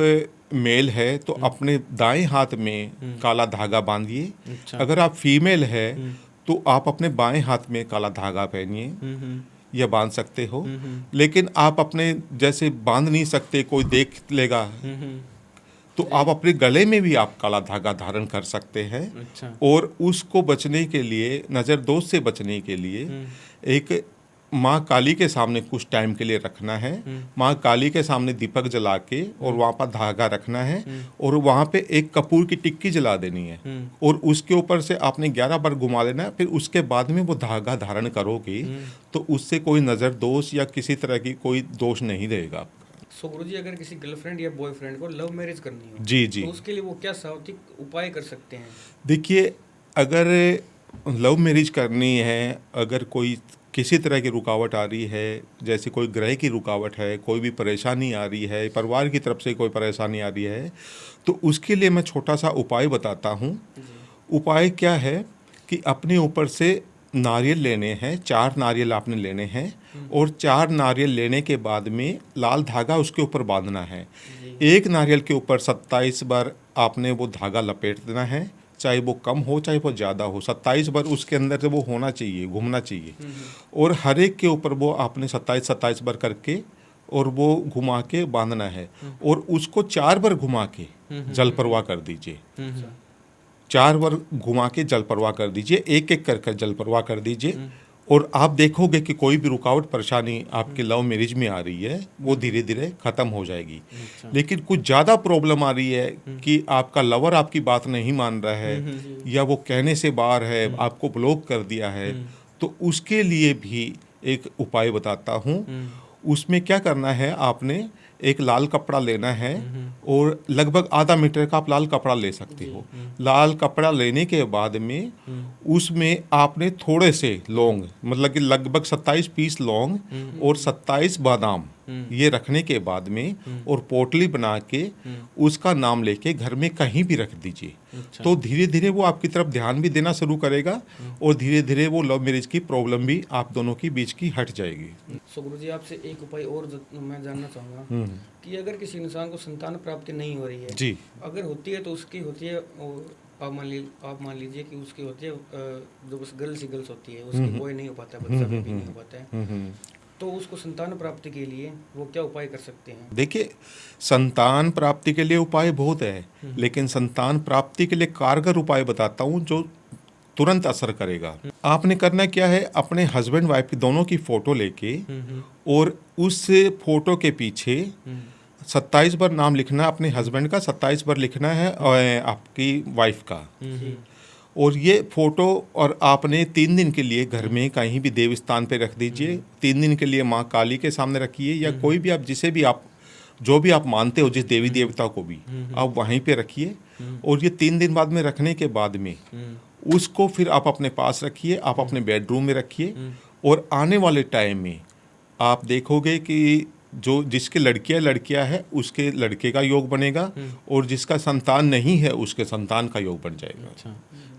मेल है तो अपने दाएं हाथ में काला धागा बांधिए। अच्छा। अगर आप फीमेल है तो आप अपने बाएं हाथ में काला धागा पहनिए या बांध सकते हो। लेकिन आप अपने जैसे बांध नहीं सकते, कोई देख लेगा, तो आप अपने गले में भी आप काला धागा धारण कर सकते हैं। अच्छा। और उसको बचने के लिए, नज़र दोष से बचने के लिए एक माँ काली के सामने कुछ टाइम के लिए रखना है। माँ काली के सामने दीपक जला के और वहाँ पर धागा रखना है और वहाँ पे एक कपूर की टिक्की जला देनी है और उसके ऊपर से आपने 11 बार घुमा लेना है। फिर उसके बाद में वो धागा धारण करोगे तो उससे कोई नज़र दोष या किसी तरह की कोई दोष नहीं रहेगा। सो गुरुजी, अगर किसी गर्लफ्रेंड या बॉयफ्रेंड को लव मैरिज करनी हो, जी जी, तो उसके लिए वो क्या सावधिक उपाय कर सकते हैं? देखिए, अगर लव मैरिज करनी है, अगर कोई किसी तरह की रुकावट आ रही है, जैसे कोई ग्रह की रुकावट है, कोई भी परेशानी आ रही है, परिवार की तरफ से कोई परेशानी आ रही है, तो उसके लिए मैं छोटा सा उपाय बताता हूँ। उपाय क्या है कि अपने ऊपर से नारियल लेने हैं, 4 नारियल आपने लेने हैं और 4 नारियल लेने के बाद में लाल धागा उसके ऊपर बांधना है। एक नारियल के ऊपर 27 बार आपने वो धागा लपेट देना है, चाहे वो कम हो चाहे वो ज़्यादा हो, 27 बार उसके अंदर से वो होना चाहिए, घूमना चाहिए। और हर एक के ऊपर वो आपने 27 बार करके और वो घुमा के बांधना है और उसको 4 बार घुमा के जल प्रवाह कर दीजिए। 4 बार घुमा के जल प्रवाह कर दीजिए, एक एक कर जल प्रवाह कर दीजिए, और आप देखोगे कि कोई भी रुकावट परेशानी आपके लव मैरिज में आ रही है वो धीरे धीरे ख़त्म हो जाएगी। लेकिन कुछ ज़्यादा प्रॉब्लम आ रही है कि आपका लवर आपकी बात नहीं मान रहा है या वो कहने से बाहर है, आपको ब्लॉक कर दिया है, तो उसके लिए भी एक उपाय बताता हूँ। उसमें क्या करना है, आपने एक लाल कपड़ा लेना है और लगभग आधा मीटर का आप लाल कपड़ा ले सकते हो। लाल कपड़ा लेने के बाद में उसमें आपने थोड़े से लौंग, मतलब कि लगभग 27 पीस लौंग और 27 बादाम ये रखने के बाद में और पोटली बना के उसका नाम लेके घर में कहीं भी रख दीजिए। तो धीरे धीरे वो आपकी तरफ ध्यान भी देना शुरू करेगा और धीरे धीरे वो लव मैरिज की प्रॉब्लम भी आप दोनों की बीच की हट जाएगी। सो गुरुजी आपसे एक उपाय और मैं जानना चाहूँगा कि अगर किसी इंसान को संतान प्राप्ति नहीं हो रही है, जी, अगर होती है तो उसकी होती है, और आप मान लीजिए कि उसकी होती है जो बस गर्ल्स ही गर्ल्स होती है, उसकी बॉय नहीं हो पाता है, बच्चा भी नहीं हो पाता है, तो उसको संतान प्राप्ति के लिए वो क्या उपाय कर सकते हैं? देखिए, संतान प्राप्ति के लिए उपाय बहुत है, लेकिन संतान प्राप्ति के लिए कारगर उपाय बताता हूँ जो तुरंत असर करेगा। आपने करना क्या है, अपने हस्बैंड वाइफ की दोनों की फोटो लेके और उस फोटो के पीछे 27 बार नाम लिखना, अपने हस्बैंड का 27 बार लिखना है और आपकी वाइफ का। और ये फोटो और आपने 3 दिन के लिए घर में कहीं भी देव स्थान पे रख दीजिए। 3 दिन के लिए माँ काली के सामने रखिए या कोई भी आप जिसे भी आप जो भी आप मानते हो, जिस देवी देवता को भी आप वहीं पे रखिए। और ये 3 दिन बाद में रखने के बाद में उसको फिर आप अपने पास रखिए, आप अपने बेडरूम में रखिए। और आने वाले टाइम में आप देखोगे कि जो जिसके लड़कियां है उसके लड़के का योग बनेगा और जिसका संतान नहीं है उसके संतान का योग बन जाएगा। अच्छा,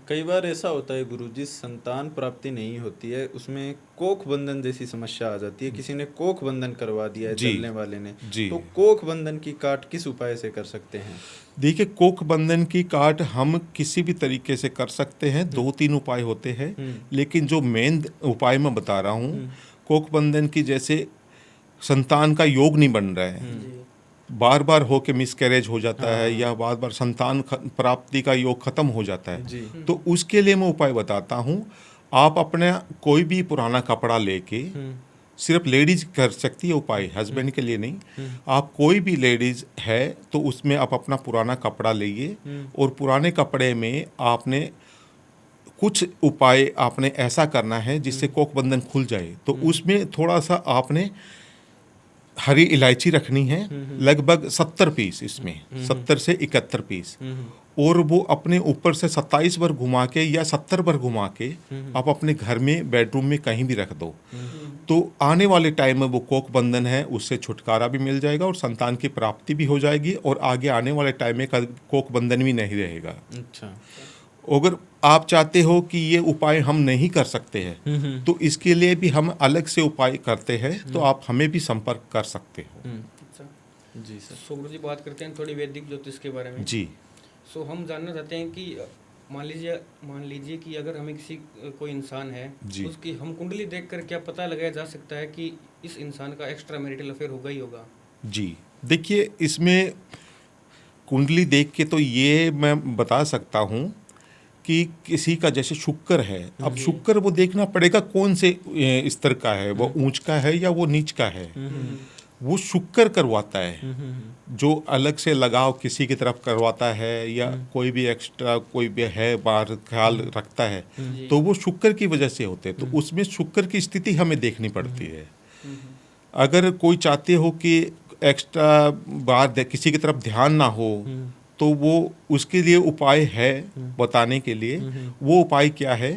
कई बार ऐसा होता है गुरुजी, संतान प्राप्ति नहीं होती है, उसमें कोख बंधन जैसी समस्या आ जाती है। किसी ने कोख बंधन करवा दिया है, चलने वाले ने, तो कोख बंधन की काट किस उपाय से कर सकते हैं? देखिए, कोख बंधन की काट हम किसी भी तरीके से कर सकते हैं। 2-3 उपाय होते हैं, लेकिन जो मेन उपाय मैं बता रहा हूँ, कोख बंधन की, जैसे संतान का योग नहीं बन रहा है, बार बार होके मिसकैरेज हो जाता है या बार बार संतान प्राप्ति का योग खत्म हो जाता है, तो उसके लिए मैं उपाय बताता हूँ। आप अपने कोई भी पुराना कपड़ा लेके, सिर्फ लेडीज कर सकती है उपाय, हस्बैंड के लिए नहीं। आप कोई भी लेडीज है तो उसमें आप अपना पुराना कपड़ा लेइए और पुराने कपड़े में आपने कुछ उपाय आपने ऐसा करना है जिससे कोख बंधन खुल जाए। तो उसमें थोड़ा सा आपने हरी इलायची रखनी है, लगभग 70 पीस, इसमें 70 से 71 पीस, और वो अपने ऊपर से 27 बार घुमा के या 70 बार घुमा के आप अपने घर में बेडरूम में कहीं भी रख दो। तो आने वाले टाइम में वो कोख बंधन है उससे छुटकारा भी मिल जाएगा और संतान की प्राप्ति भी हो जाएगी और आगे आने वाले टाइम में कोख बंधन भी नहीं रहेगा। अच्छा, अगर आप चाहते हो कि ये उपाय हम नहीं कर सकते हैं तो इसके लिए भी हम अलग से उपाय करते हैं, तो आप हमें भी संपर्क कर सकते हो। अच्छा जी सर। सो गुरुजी बात करते हैं थोड़ी वैदिक ज्योतिष के बारे में। जी, सो हम जानना चाहते हैं कि मान लीजिए कि अगर हमें कोई इंसान है, उसकी हम कुंडली देखकर क्या पता लगाया जा सकता है कि इस इंसान का एक्स्ट्रा मैरिटल अफेयर होगा ही होगा? जी, देखिए, इसमें कुंडली देख के तो ये मैं बता सकता हूँ कि किसी का जैसे शुक्र है, अब शुक्र वो देखना पड़ेगा कौन से स्तर का है, वो ऊंच का है या वो नीच का है, वो शुक्र करवाता है। जो अलग से लगाव किसी की तरफ करवाता है या कोई भी एक्स्ट्रा कोई भी है बाहर ख्याल रखता है, तो वो शुक्र की वजह से होते हैं। तो उसमें शुक्र की स्थिति हमें देखनी पड़ती है। अगर कोई चाहते हो कि एक्स्ट्रा बाहर किसी की तरफ ध्यान ना हो, तो वो उसके लिए उपाय है बताने के लिए। वो उपाय क्या है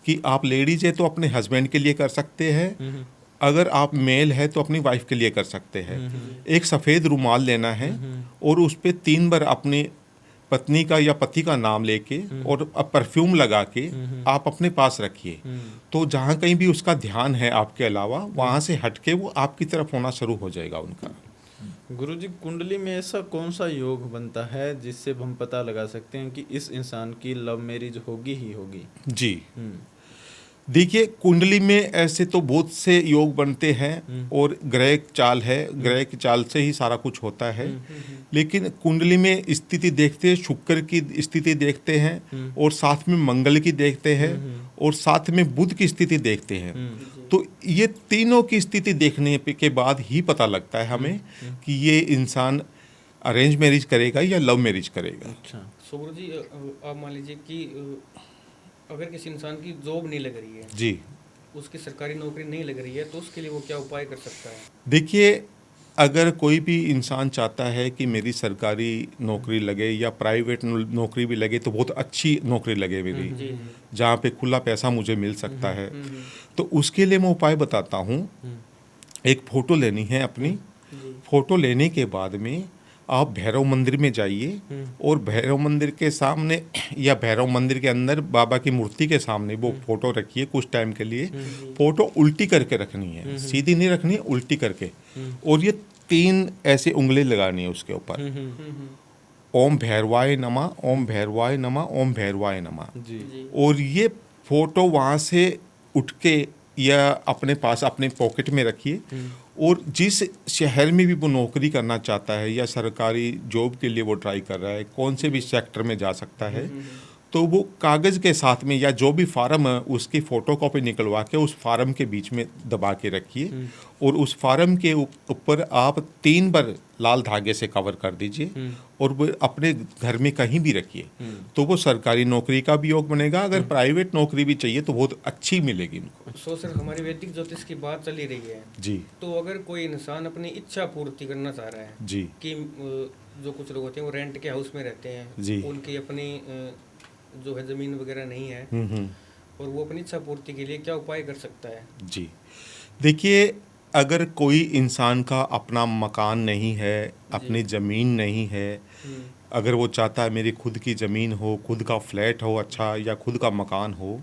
कि आप लेडीज है तो अपने हस्बैंड के लिए कर सकते हैं, अगर आप मेल है तो अपनी वाइफ के लिए कर सकते हैं। एक सफ़ेद रुमाल लेना है और उस पर 3 बार अपनी पत्नी का या पति का नाम लेके और परफ्यूम लगा के आप अपने पास रखिए। तो जहाँ कहीं भी उसका ध्यान है आपके अलावा, वहाँ से हटके वो आपकी तरफ होना शुरू हो जाएगा उनका। गुरुजी, कुंडली में ऐसा कौन सा योग बनता है जिससे हम पता लगा सकते हैं कि इस इंसान की लव मैरिज होगी ही होगी? जी, देखिए, कुंडली में ऐसे तो बहुत से योग बनते हैं और ग्रह चाल है, ग्रह की चाल से ही सारा कुछ होता है। लेकिन कुंडली में स्थिति देखते हैं, शुक्र की स्थिति देखते हैं और साथ में मंगल की देखते हैं और साथ में बुध की स्थिति देखते हैं। तो ये तीनों की स्थिति देखने के बाद ही पता लगता है हमें कि ये इंसान अरेंज मैरिज करेगा या लव मैरिज करेगा। अच्छा। सो गुरु जी, आप मान लीजिए कि अगर किसी इंसान की जॉब नहीं लग रही है, जी, उसकी सरकारी नौकरी नहीं लग रही है, तो उसके लिए वो क्या उपाय कर सकता है? देखिए, अगर कोई भी इंसान चाहता है कि मेरी सरकारी नौकरी लगे या प्राइवेट नौकरी भी लगे तो बहुत अच्छी नौकरी लगे मेरी, जी जी। जहाँ पे खुला पैसा मुझे मिल सकता है, तो उसके लिए मैं उपाय बताता हूँ। एक फ़ोटो लेनी है अपनी। जी फ़ोटो लेने के बाद में आप भैरव मंदिर में जाइए और भैरव मंदिर के सामने या भैरव मंदिर के अंदर बाबा की मूर्ति के सामने वो फ़ोटो रखिए कुछ टाइम के लिए। फ़ोटो उल्टी करके रखनी है, सीधी नहीं रखनी है, उल्टी करके। और ये 3 ऐसे उंगली लगानी है उसके ऊपर। ओम भैरवाय नमः, ओम भैरवाय नमः, ओम भैरवाय नमः। जी। जी। और ये फोटो वहाँ से उठ के या अपने पास अपने पॉकेट में रखिए और जिस शहर में भी वो नौकरी करना चाहता है या सरकारी जॉब के लिए वो ट्राई कर रहा है, कौन से भी सेक्टर में जा सकता है, तो वो कागज़ के साथ में या जो भी फार्म है उसकी फ़ोटोकॉपी निकलवा के उस फार्म के बीच में दबा के रखिए और उस फार्म के ऊपर आप 3 बार लाल धागे से कवर कर दीजिए और वो अपने घर में कहीं भी रखिए। तो वो सरकारी नौकरी का भी योग बनेगा। अगर प्राइवेट नौकरी भी चाहिए तो बहुत अच्छी मिलेगी उनको। सो सर, हमारी वैदिक ज्योतिष की बात चल ही रही है, जी तो अगर कोई इंसान अपनी इच्छा पूर्ति करना चाह रहा है जी कि जो कुछ लोग होते हैं वो रेंट के हाउस में रहते हैं, जी। उनकी अपनी जो है ज़मीन वगैरह नहीं है, हम्म। और वो अपनी इच्छा पूर्ति के लिए क्या उपाय कर सकता है? जी, देखिए, अगर कोई इंसान का अपना मकान नहीं है, अपनी ज़मीन नहीं है, अगर वो चाहता है मेरी खुद की ज़मीन हो, खुद का फ्लैट हो अच्छा, या खुद का मकान हो,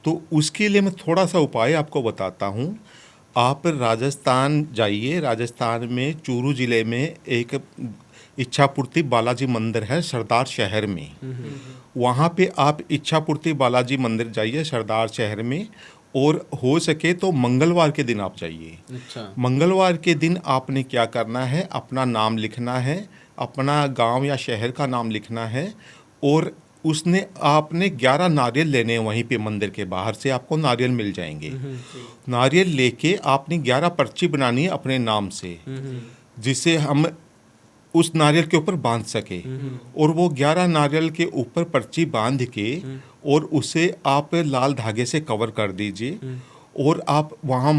तो उसके लिए मैं थोड़ा सा उपाय आपको बताता हूँ। आप राजस्थान जाइए। राजस्थान में चूरू ज़िले में एक इच्छापूर्ति बालाजी मंदिर है सरदार शहर में। वहाँ पे आप इच्छापूर्ति बालाजी मंदिर जाइए सरदार शहर में, और हो सके तो मंगलवार के दिन आप जाइए। अच्छा। मंगलवार के दिन आपने क्या करना है, अपना नाम लिखना है, अपना गांव या शहर का नाम लिखना है, और उसने आपने 11 नारियल लेने हैं। वहीं पे मंदिर के बाहर से आपको नारियल मिल जाएंगे। नारियल लेके आपने 11 पर्ची बनानी है अपने नाम से, जिसे हम उस नारियल के ऊपर बांध सके। और वो 11 नारियल के ऊपर पर्ची बांध के और उसे आप लाल धागे से कवर कर दीजिए और आप वहाँ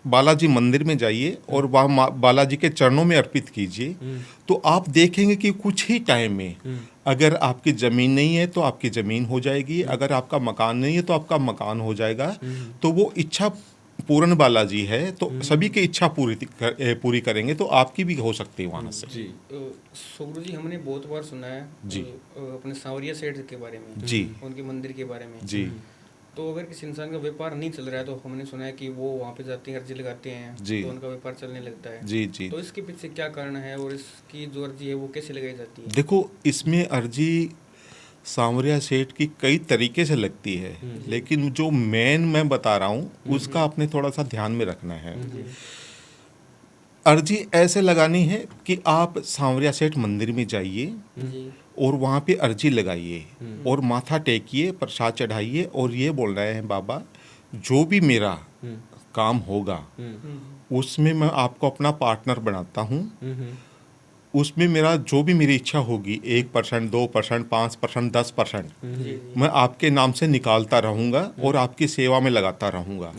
बालाजी मंदिर में जाइए और वहाँ बालाजी के चरणों में अर्पित कीजिए। तो आप देखेंगे कि कुछ ही टाइम में, अगर आपकी ज़मीन नहीं है तो आपकी ज़मीन हो जाएगी, अगर आपका मकान नहीं है तो आपका मकान हो जाएगा। तो वो इच्छा पूर्ण बालाजी है, तो सभी की इच्छा पूरी करेंगे, तो आपकी भी हो सकती है वहाँ से। जी। सुगुरु जी, हमने बहुत बार सुना है जी। अपने सांवरिया सेठ के बारे में, जी उनके मंदिर के बारे में। जी तो अगर किसी इंसान का व्यापार नहीं चल रहा है तो हमने सुना है कि वो वहाँ पे जाते हैं, अर्जी लगाते हैं, जी। तो उनका व्यापार चलने लगता है। जी जी। तो इसके पीछे क्या कारण है और इसकी जो अर्जी है वो कैसे लगाई जाती है? देखो, इसमें अर्जी सांवरिया सेठ की कई तरीके से लगती है, लेकिन जो मेन मैं बता रहा हूँ उसका आपने थोड़ा सा ध्यान में रखना है। अर्जी ऐसे लगानी है कि आप सांवरिया सेठ मंदिर में जाइए जी और वहाँ पे अर्जी लगाइए और माथा टेकिए, प्रसाद चढ़ाइए और ये बोल रहे हैं, बाबा जो भी मेरा काम होगा उसमें मैं आपको अपना पार्टनर बनाता हूँ। उसमें मेरा जो भी मेरी इच्छा होगी 1%, 2%, 5%, 10% जी मैं आपके नाम से निकालता रहूँगा और आपकी सेवा में लगाता रहूँगा।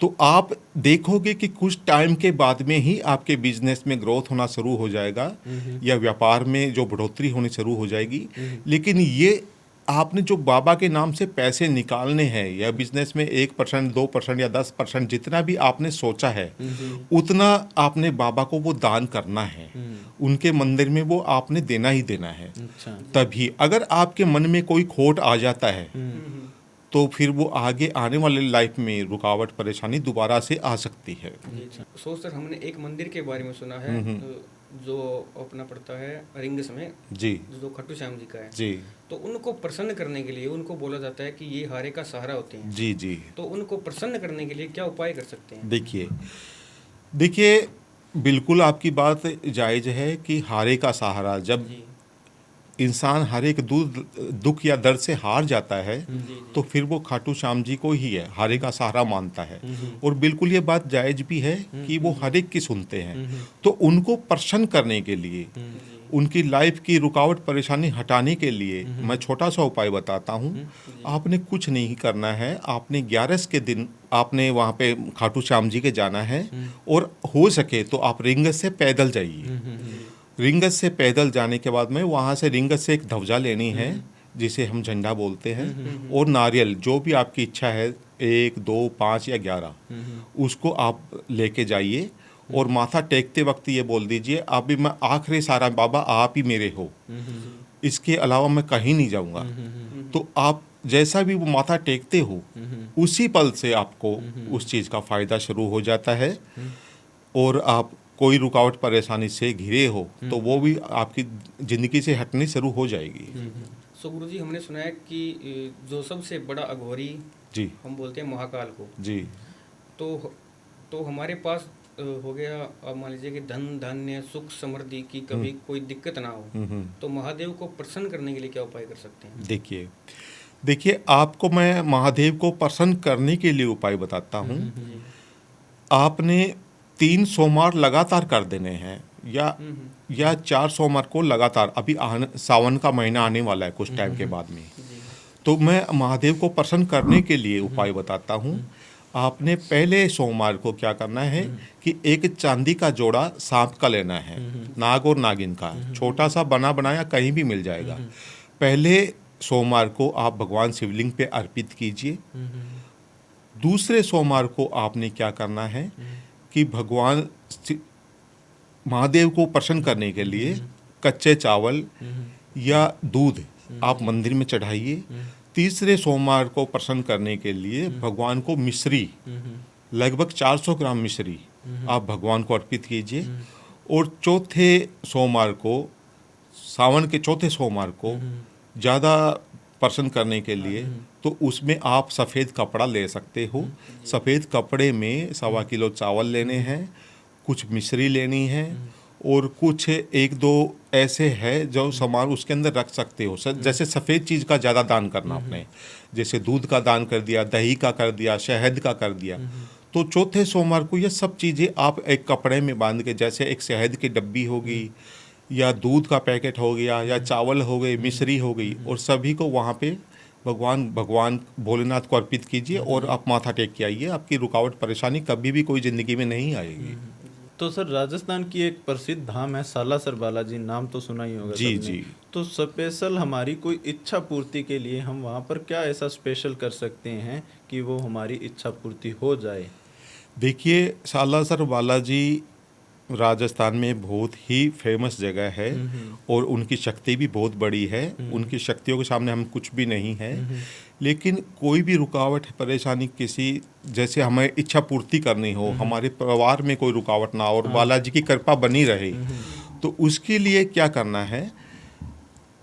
तो आप देखोगे कि कुछ टाइम के बाद में ही आपके बिजनेस में ग्रोथ होना शुरू हो जाएगा या व्यापार में जो बढ़ोतरी होनी शुरू हो जाएगी। लेकिन ये आपने जो बाबा के नाम से पैसे निकालने हैं या बिजनेस में 1%, 2% या 10% जितना भी आपने सोचा है उतना आपने बाबा को वो दान करना है। उनके मंदिर में वो आपने देना ही देना है। अच्छा। तभी अगर आपके मन में कोई खोट आ जाता है तो फिर वो आगे आने वाले लाइफ में रुकावट परेशानी दोबारा से आ सकती है। जी सो सर, हमने एक मंदिर के बारे में सुना है जो अपना पड़ता है रिंग्स में, जी जो खाटू श्याम जी का है। जी तो उनको प्रसन्न करने के लिए उनको बोला जाता है कि ये हारे का सहारा होते हैं। जी जी तो उनको प्रसन्न करने के लिए क्या उपाय कर सकते हैं? देखिए बिल्कुल आपकी बात जायज़ है कि हारे का सहारा, जब जी इंसान हर एक दुख या दर्द से हार जाता है जी तो फिर वो खाटू श्याम जी को ही है हारे का सहारा मानता है। और बिल्कुल ये बात जायज़ भी है कि वो हर एक की सुनते हैं। तो उनको प्रसन्न करने के लिए, उनकी लाइफ की रुकावट परेशानी हटाने के लिए मैं छोटा सा उपाय बताता हूँ। आपने कुछ नहीं करना है, आपने 11 के दिन आपने वहाँ पे खाटू श्याम जी के जाना है और हो सके तो आप रिंगस से पैदल जाइए। रिंगस से पैदल जाने के बाद में वहाँ से रिंगस से एक ध्वजा लेनी है जिसे हम झंडा बोलते हैं, और नारियल जो भी आपकी इच्छा है 1, 2, 5 या 11 उसको आप लेके जाइए और माथा टेकते वक्त ये बोल दीजिए अभी मैं आखिरी सारा बाबा आप ही मेरे हो, इसके अलावा मैं कहीं नहीं जाऊंगा। तो आप जैसा भी वो माथा टेकते हो उसी पल से आपको उस चीज़ का फ़ायदा शुरू हो जाता है और आप कोई रुकावट परेशानी से घिरे हो तो वो भी आपकी ज़िंदगी से हटनी शुरू हो जाएगी। सो गुरु जी, हमने सुना है कि जो सबसे बड़ा अघोरी जी हम बोलते हैं महाकाल को, जी तो हमारे पास हो गया, अब मान लीजिए कि धन धान्य सुख समृद्धि की कभी कोई दिक्कत ना हो, तो महादेव को प्रसन्न करने के लिए क्या उपाय कर सकते हैं? देखिए आपको मैं महादेव को प्रसन्न करने के लिए उपाय बताता हूँ। आपने 3 सोमवार लगातार कर देने हैं या 4 सोमवार को लगातार, अभी सावन का महीना आने वाला है कुछ टाइम के बाद में, तो मैं महादेव को प्रसन्न करने के लिए उपाय बताता हूँ। आपने पहले सोमवार को क्या करना है कि एक चांदी का जोड़ा सांप का लेना है, नाग और नागिन का, छोटा सा बना बनाया कहीं भी मिल जाएगा। पहले सोमवार को आप भगवान शिवलिंग पे अर्पित कीजिए। दूसरे सोमवार को आपने क्या करना है कि भगवान महादेव को प्रसन्न करने के लिए कच्चे चावल या दूध आप मंदिर में चढ़ाइए। तीसरे सोमवार को प्रसन्न करने के लिए भगवान को मिश्री, लगभग 400 ग्राम मिश्री आप भगवान को अर्पित कीजिए। और चौथे सोमवार को, सावन के चौथे सोमवार को ज़्यादा प्रसन्न करने के लिए तो उसमें आप सफ़ेद कपड़ा ले सकते हो। सफ़ेद कपड़े में 1.25 किलो चावल लेने हैं, कुछ मिश्री लेनी है और कुछ 1-2 ऐसे है जो सामान उसके अंदर रख सकते हो। जैसे सफ़ेद चीज़ का ज़्यादा दान करना आपने, जैसे दूध का दान कर दिया, दही का कर दिया, शहद का कर दिया। तो चौथे सोमवार को ये सब चीज़ें आप एक कपड़े में बांध के, जैसे एक शहद की डब्बी होगी या दूध का पैकेट हो गया या चावल हो गए, मिश्री हो गई, और सभी को वहाँ पे भगवान भोलेनाथ को अर्पित कीजिए और आप माथा टेक के आइए। आपकी रुकावट परेशानी कभी भी कोई ज़िंदगी में नहीं आएगी। तो सर, राजस्थान की एक प्रसिद्ध धाम है सालासर बालाजी, नाम तो सुना ही होगा जी सबने। जी। तो स्पेशल हमारी कोई इच्छा पूर्ति के लिए हम वहाँ पर क्या ऐसा स्पेशल कर सकते हैं कि वो हमारी इच्छा पूर्ति हो जाए? देखिए सालासर बालाजी राजस्थान में बहुत ही फेमस जगह है और उनकी शक्ति भी बहुत बड़ी है। उनकी शक्तियों के सामने हम कुछ भी नहीं है। लेकिन कोई भी रुकावट परेशानी, किसी जैसे हमें इच्छा पूर्ति करनी हो, हमारे परिवार में कोई रुकावट ना हो और बालाजी की कृपा बनी रहे, तो उसके लिए क्या करना है,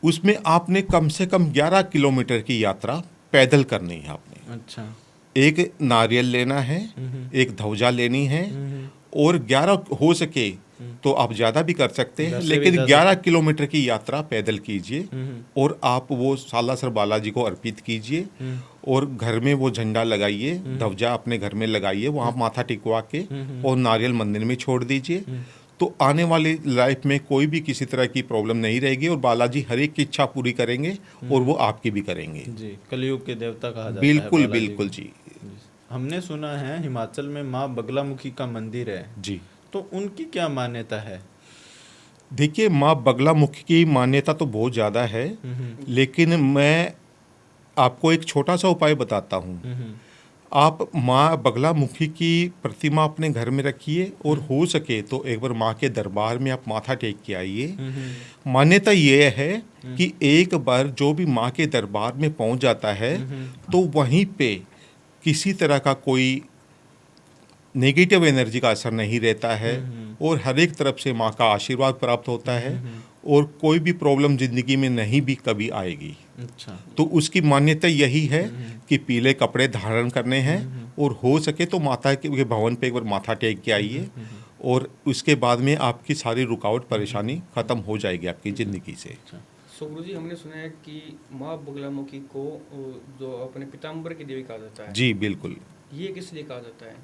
उसमें आपने कम से कम 11 किलोमीटर की यात्रा पैदल करनी है। आपने अच्छा, एक नारियल लेना है, एक ध्वजा लेनी है और 11 हो सके तो आप ज़्यादा भी कर सकते हैं, लेकिन 11 किलोमीटर की यात्रा पैदल कीजिए और आप वो सालासर बालाजी को अर्पित कीजिए और घर में वो झंडा लगाइए, ध्वजा अपने घर में लगाइए, वहाँ माथा टिकवा के और नारियल मंदिर में छोड़ दीजिए। तो आने वाली लाइफ में कोई भी किसी तरह की प्रॉब्लम नहीं रहेगी और बालाजी हर एक की इच्छा पूरी करेंगे और वो आपकी भी करेंगे। जी, कलयुग के देवता कहा जाता है बिल्कुल बालाजी बिल्कुल को। जी। हमने सुना है हिमाचल में माँ बगलामुखी का मंदिर है, जी, तो उनकी क्या मान्यता है? देखिए माँ बगलामुखी की मान्यता तो बहुत ज़्यादा है, लेकिन मैं आपको एक छोटा सा उपाय बताता हूँ। आप माँ बगलामुखी की प्रतिमा अपने घर में रखिए और हो सके तो एक बार माँ के दरबार में आप माथा टेक के आइए। मान्यता ये है कि एक बार जो भी माँ के दरबार में पहुँच जाता है तो वहीं पे किसी तरह का कोई नेगेटिव एनर्जी का असर नहीं रहता है और हर एक तरफ से माँ का आशीर्वाद प्राप्त होता है और कोई भी प्रॉब्लम जिंदगी में नहीं भी कभी आएगी। अच्छा। तो उसकी मान्यता यही है कि पीले कपड़े धारण करने हैं और हो सके तो माता के भवन पे एक बार माथा टेक के आइए और उसके बाद में आपकी सारी रुकावट परेशानी खत्म हो जाएगी आपकी ज़िंदगी से। सो गुरु जी, हमने सुना है कि माँ बगलामुखी को जो अपने पीताम्बर की देवी कहा जाता है, जी बिल्कुल। ये किस लिए कहा जाता है?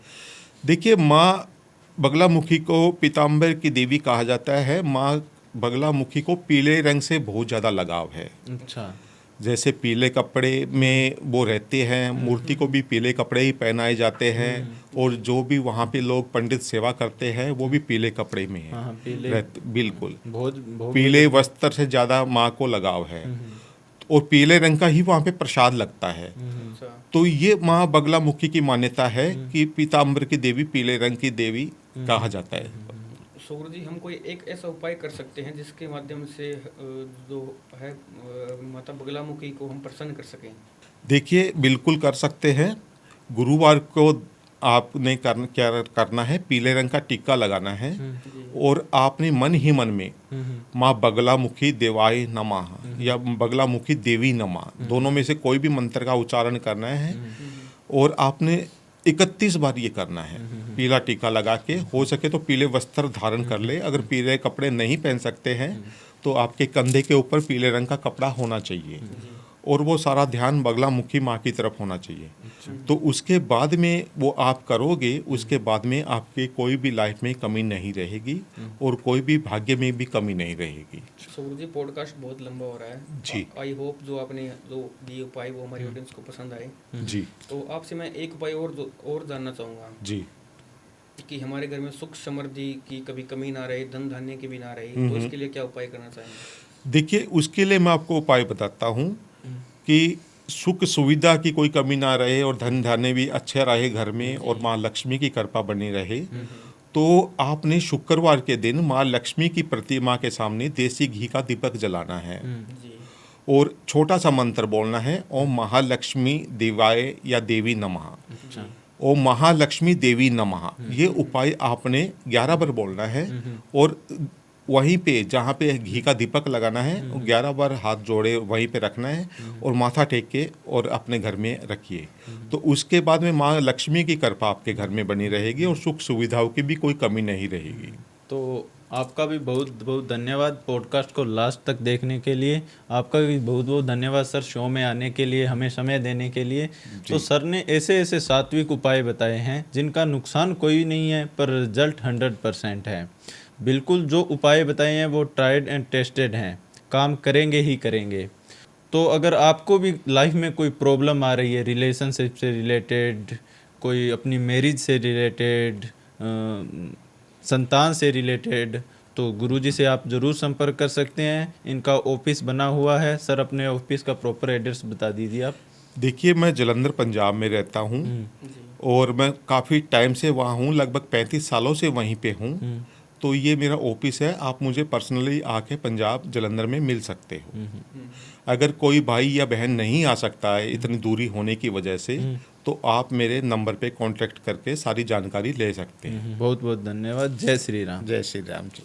देखिए, माँ बगलामुखी को पीताम्बर की देवी कहा जाता है। माँ बगलामुखी को पीले रंग से बहुत ज़्यादा लगाव है। अच्छा। जैसे पीले कपड़े में वो रहते हैं, मूर्ति को भी पीले कपड़े ही पहनाए जाते हैं और जो भी वहाँ पे लोग पंडित सेवा करते हैं वो भी पीले कपड़े में हाँ, है पीले। बिल्कुल। बहुत पीले वस्त्र से ज़्यादा माँ को लगाव है और पीले रंग का ही वहाँ पे प्रसाद लगता है। अच्छा। तो ये माँ बगलामुखी की मान्यता है कि पीताम्बर की देवी, पीले रंग की देवी कहा जाता है। सो गुरु जी, हम कोई एक ऐसा उपाय कर सकते हैं जिसके माध्यम से जो है माता बगलामुखी को हम प्रसन्न कर सकें? देखिए, बिल्कुल कर सकते हैं। गुरुवार को आपने क्या करना है, पीले रंग का टीका लगाना है और आपने मन ही मन में माँ बगलामुखी देवाय नमः या बगलामुखी देवी नमः, दोनों में से कोई भी मंत्र का उच्चारण करना है और आपने 31 बार ये करना है। पीला टीका लगा के, हो सके तो पीले वस्त्र धारण कर ले। अगर पीले कपड़े नहीं पहन सकते हैं तो आपके कंधे के ऊपर पीले रंग का कपड़ा होना चाहिए और वो सारा ध्यान बगलामुखी माँ की तरफ होना चाहिए। तो उसके बाद में वो आप करोगे, उसके बाद में आपके कोई भी लाइफ में कमी नहीं रहेगी और कोई भी भाग्य में भी कमी नहीं रहेगी। सो गुरु जी, पॉडकास्ट बहुत लंबा हो रहा है जी। आई होप जो आपने जो दिए उपाय वो हमारी ऑडियंस को पसंद आए। जी तो आपसे मैं एक उपाय और जानना चाहूँगा जी। कि हमारे घर में सुख समृद्धि की कभी कमी ना रहे, धन धान्य की भी ना रहे, तो इसके लिए क्या उपाय करना चाहेंगे? देखिए, उसके लिए मैं आपको उपाय बताता हूँ कि सुख सुविधा की कोई कमी ना रहे और धन धान्य भी अच्छा रहे घर में और माँ लक्ष्मी की कृपा बनी रहे। तो आपने शुक्रवार के दिन माँ लक्ष्मी की प्रतिमा के सामने देसी घी का दीपक जलाना है जी। और छोटा सा मंत्र बोलना है, ओम महालक्ष्मी देवाय या देवी नमः। अच्छा। ओम महालक्ष्मी देवी नमः। ये उपाय आपने 11 बार बोलना है और वहीं पे जहाँ पे घी का दीपक लगाना है 11 बार हाथ जोड़े वहीं पे रखना है और माथा टेक के और अपने घर में रखिए। तो उसके बाद में माँ लक्ष्मी की कृपा आपके घर में बनी रहेगी और सुख सुविधाओं की भी कोई कमी नहीं रहेगी। तो आपका भी बहुत बहुत धन्यवाद पॉडकास्ट को लास्ट तक देखने के लिए। आपका भी बहुत बहुत धन्यवाद सर, शो में आने के लिए, हमें समय देने के लिए। तो सर ने ऐसे ऐसे सात्विक उपाय बताए हैं जिनका नुकसान कोई नहीं है पर रिजल्ट 100% है। बिल्कुल जो उपाय बताए हैं वो ट्राइड एंड टेस्टेड हैं, काम करेंगे ही करेंगे। तो अगर आपको भी लाइफ में कोई प्रॉब्लम आ रही है, रिलेशनशिप से रिलेटेड, कोई अपनी मैरिज से रिलेटेड, संतान से रिलेटेड, तो गुरुजी से आप ज़रूर संपर्क कर सकते हैं। इनका ऑफिस बना हुआ है। सर अपने ऑफिस का प्रॉपर एड्रेस बता दीजिए आप। देखिए, मैं जलंधर पंजाब में रहता हूँ और मैं काफ़ी टाइम से वहाँ हूँ, लगभग 35 सालों से वहीं पे हूँ। तो ये मेरा ऑफिस है, आप मुझे पर्सनली आके पंजाब जलंधर में मिल सकते हो। अगर कोई भाई या बहन नहीं आ सकता है इतनी दूरी होने की वजह से, तो आप मेरे नंबर पे कांटेक्ट करके सारी जानकारी ले सकते हैं। बहुत बहुत धन्यवाद। जय श्री राम। जय श्री राम जी।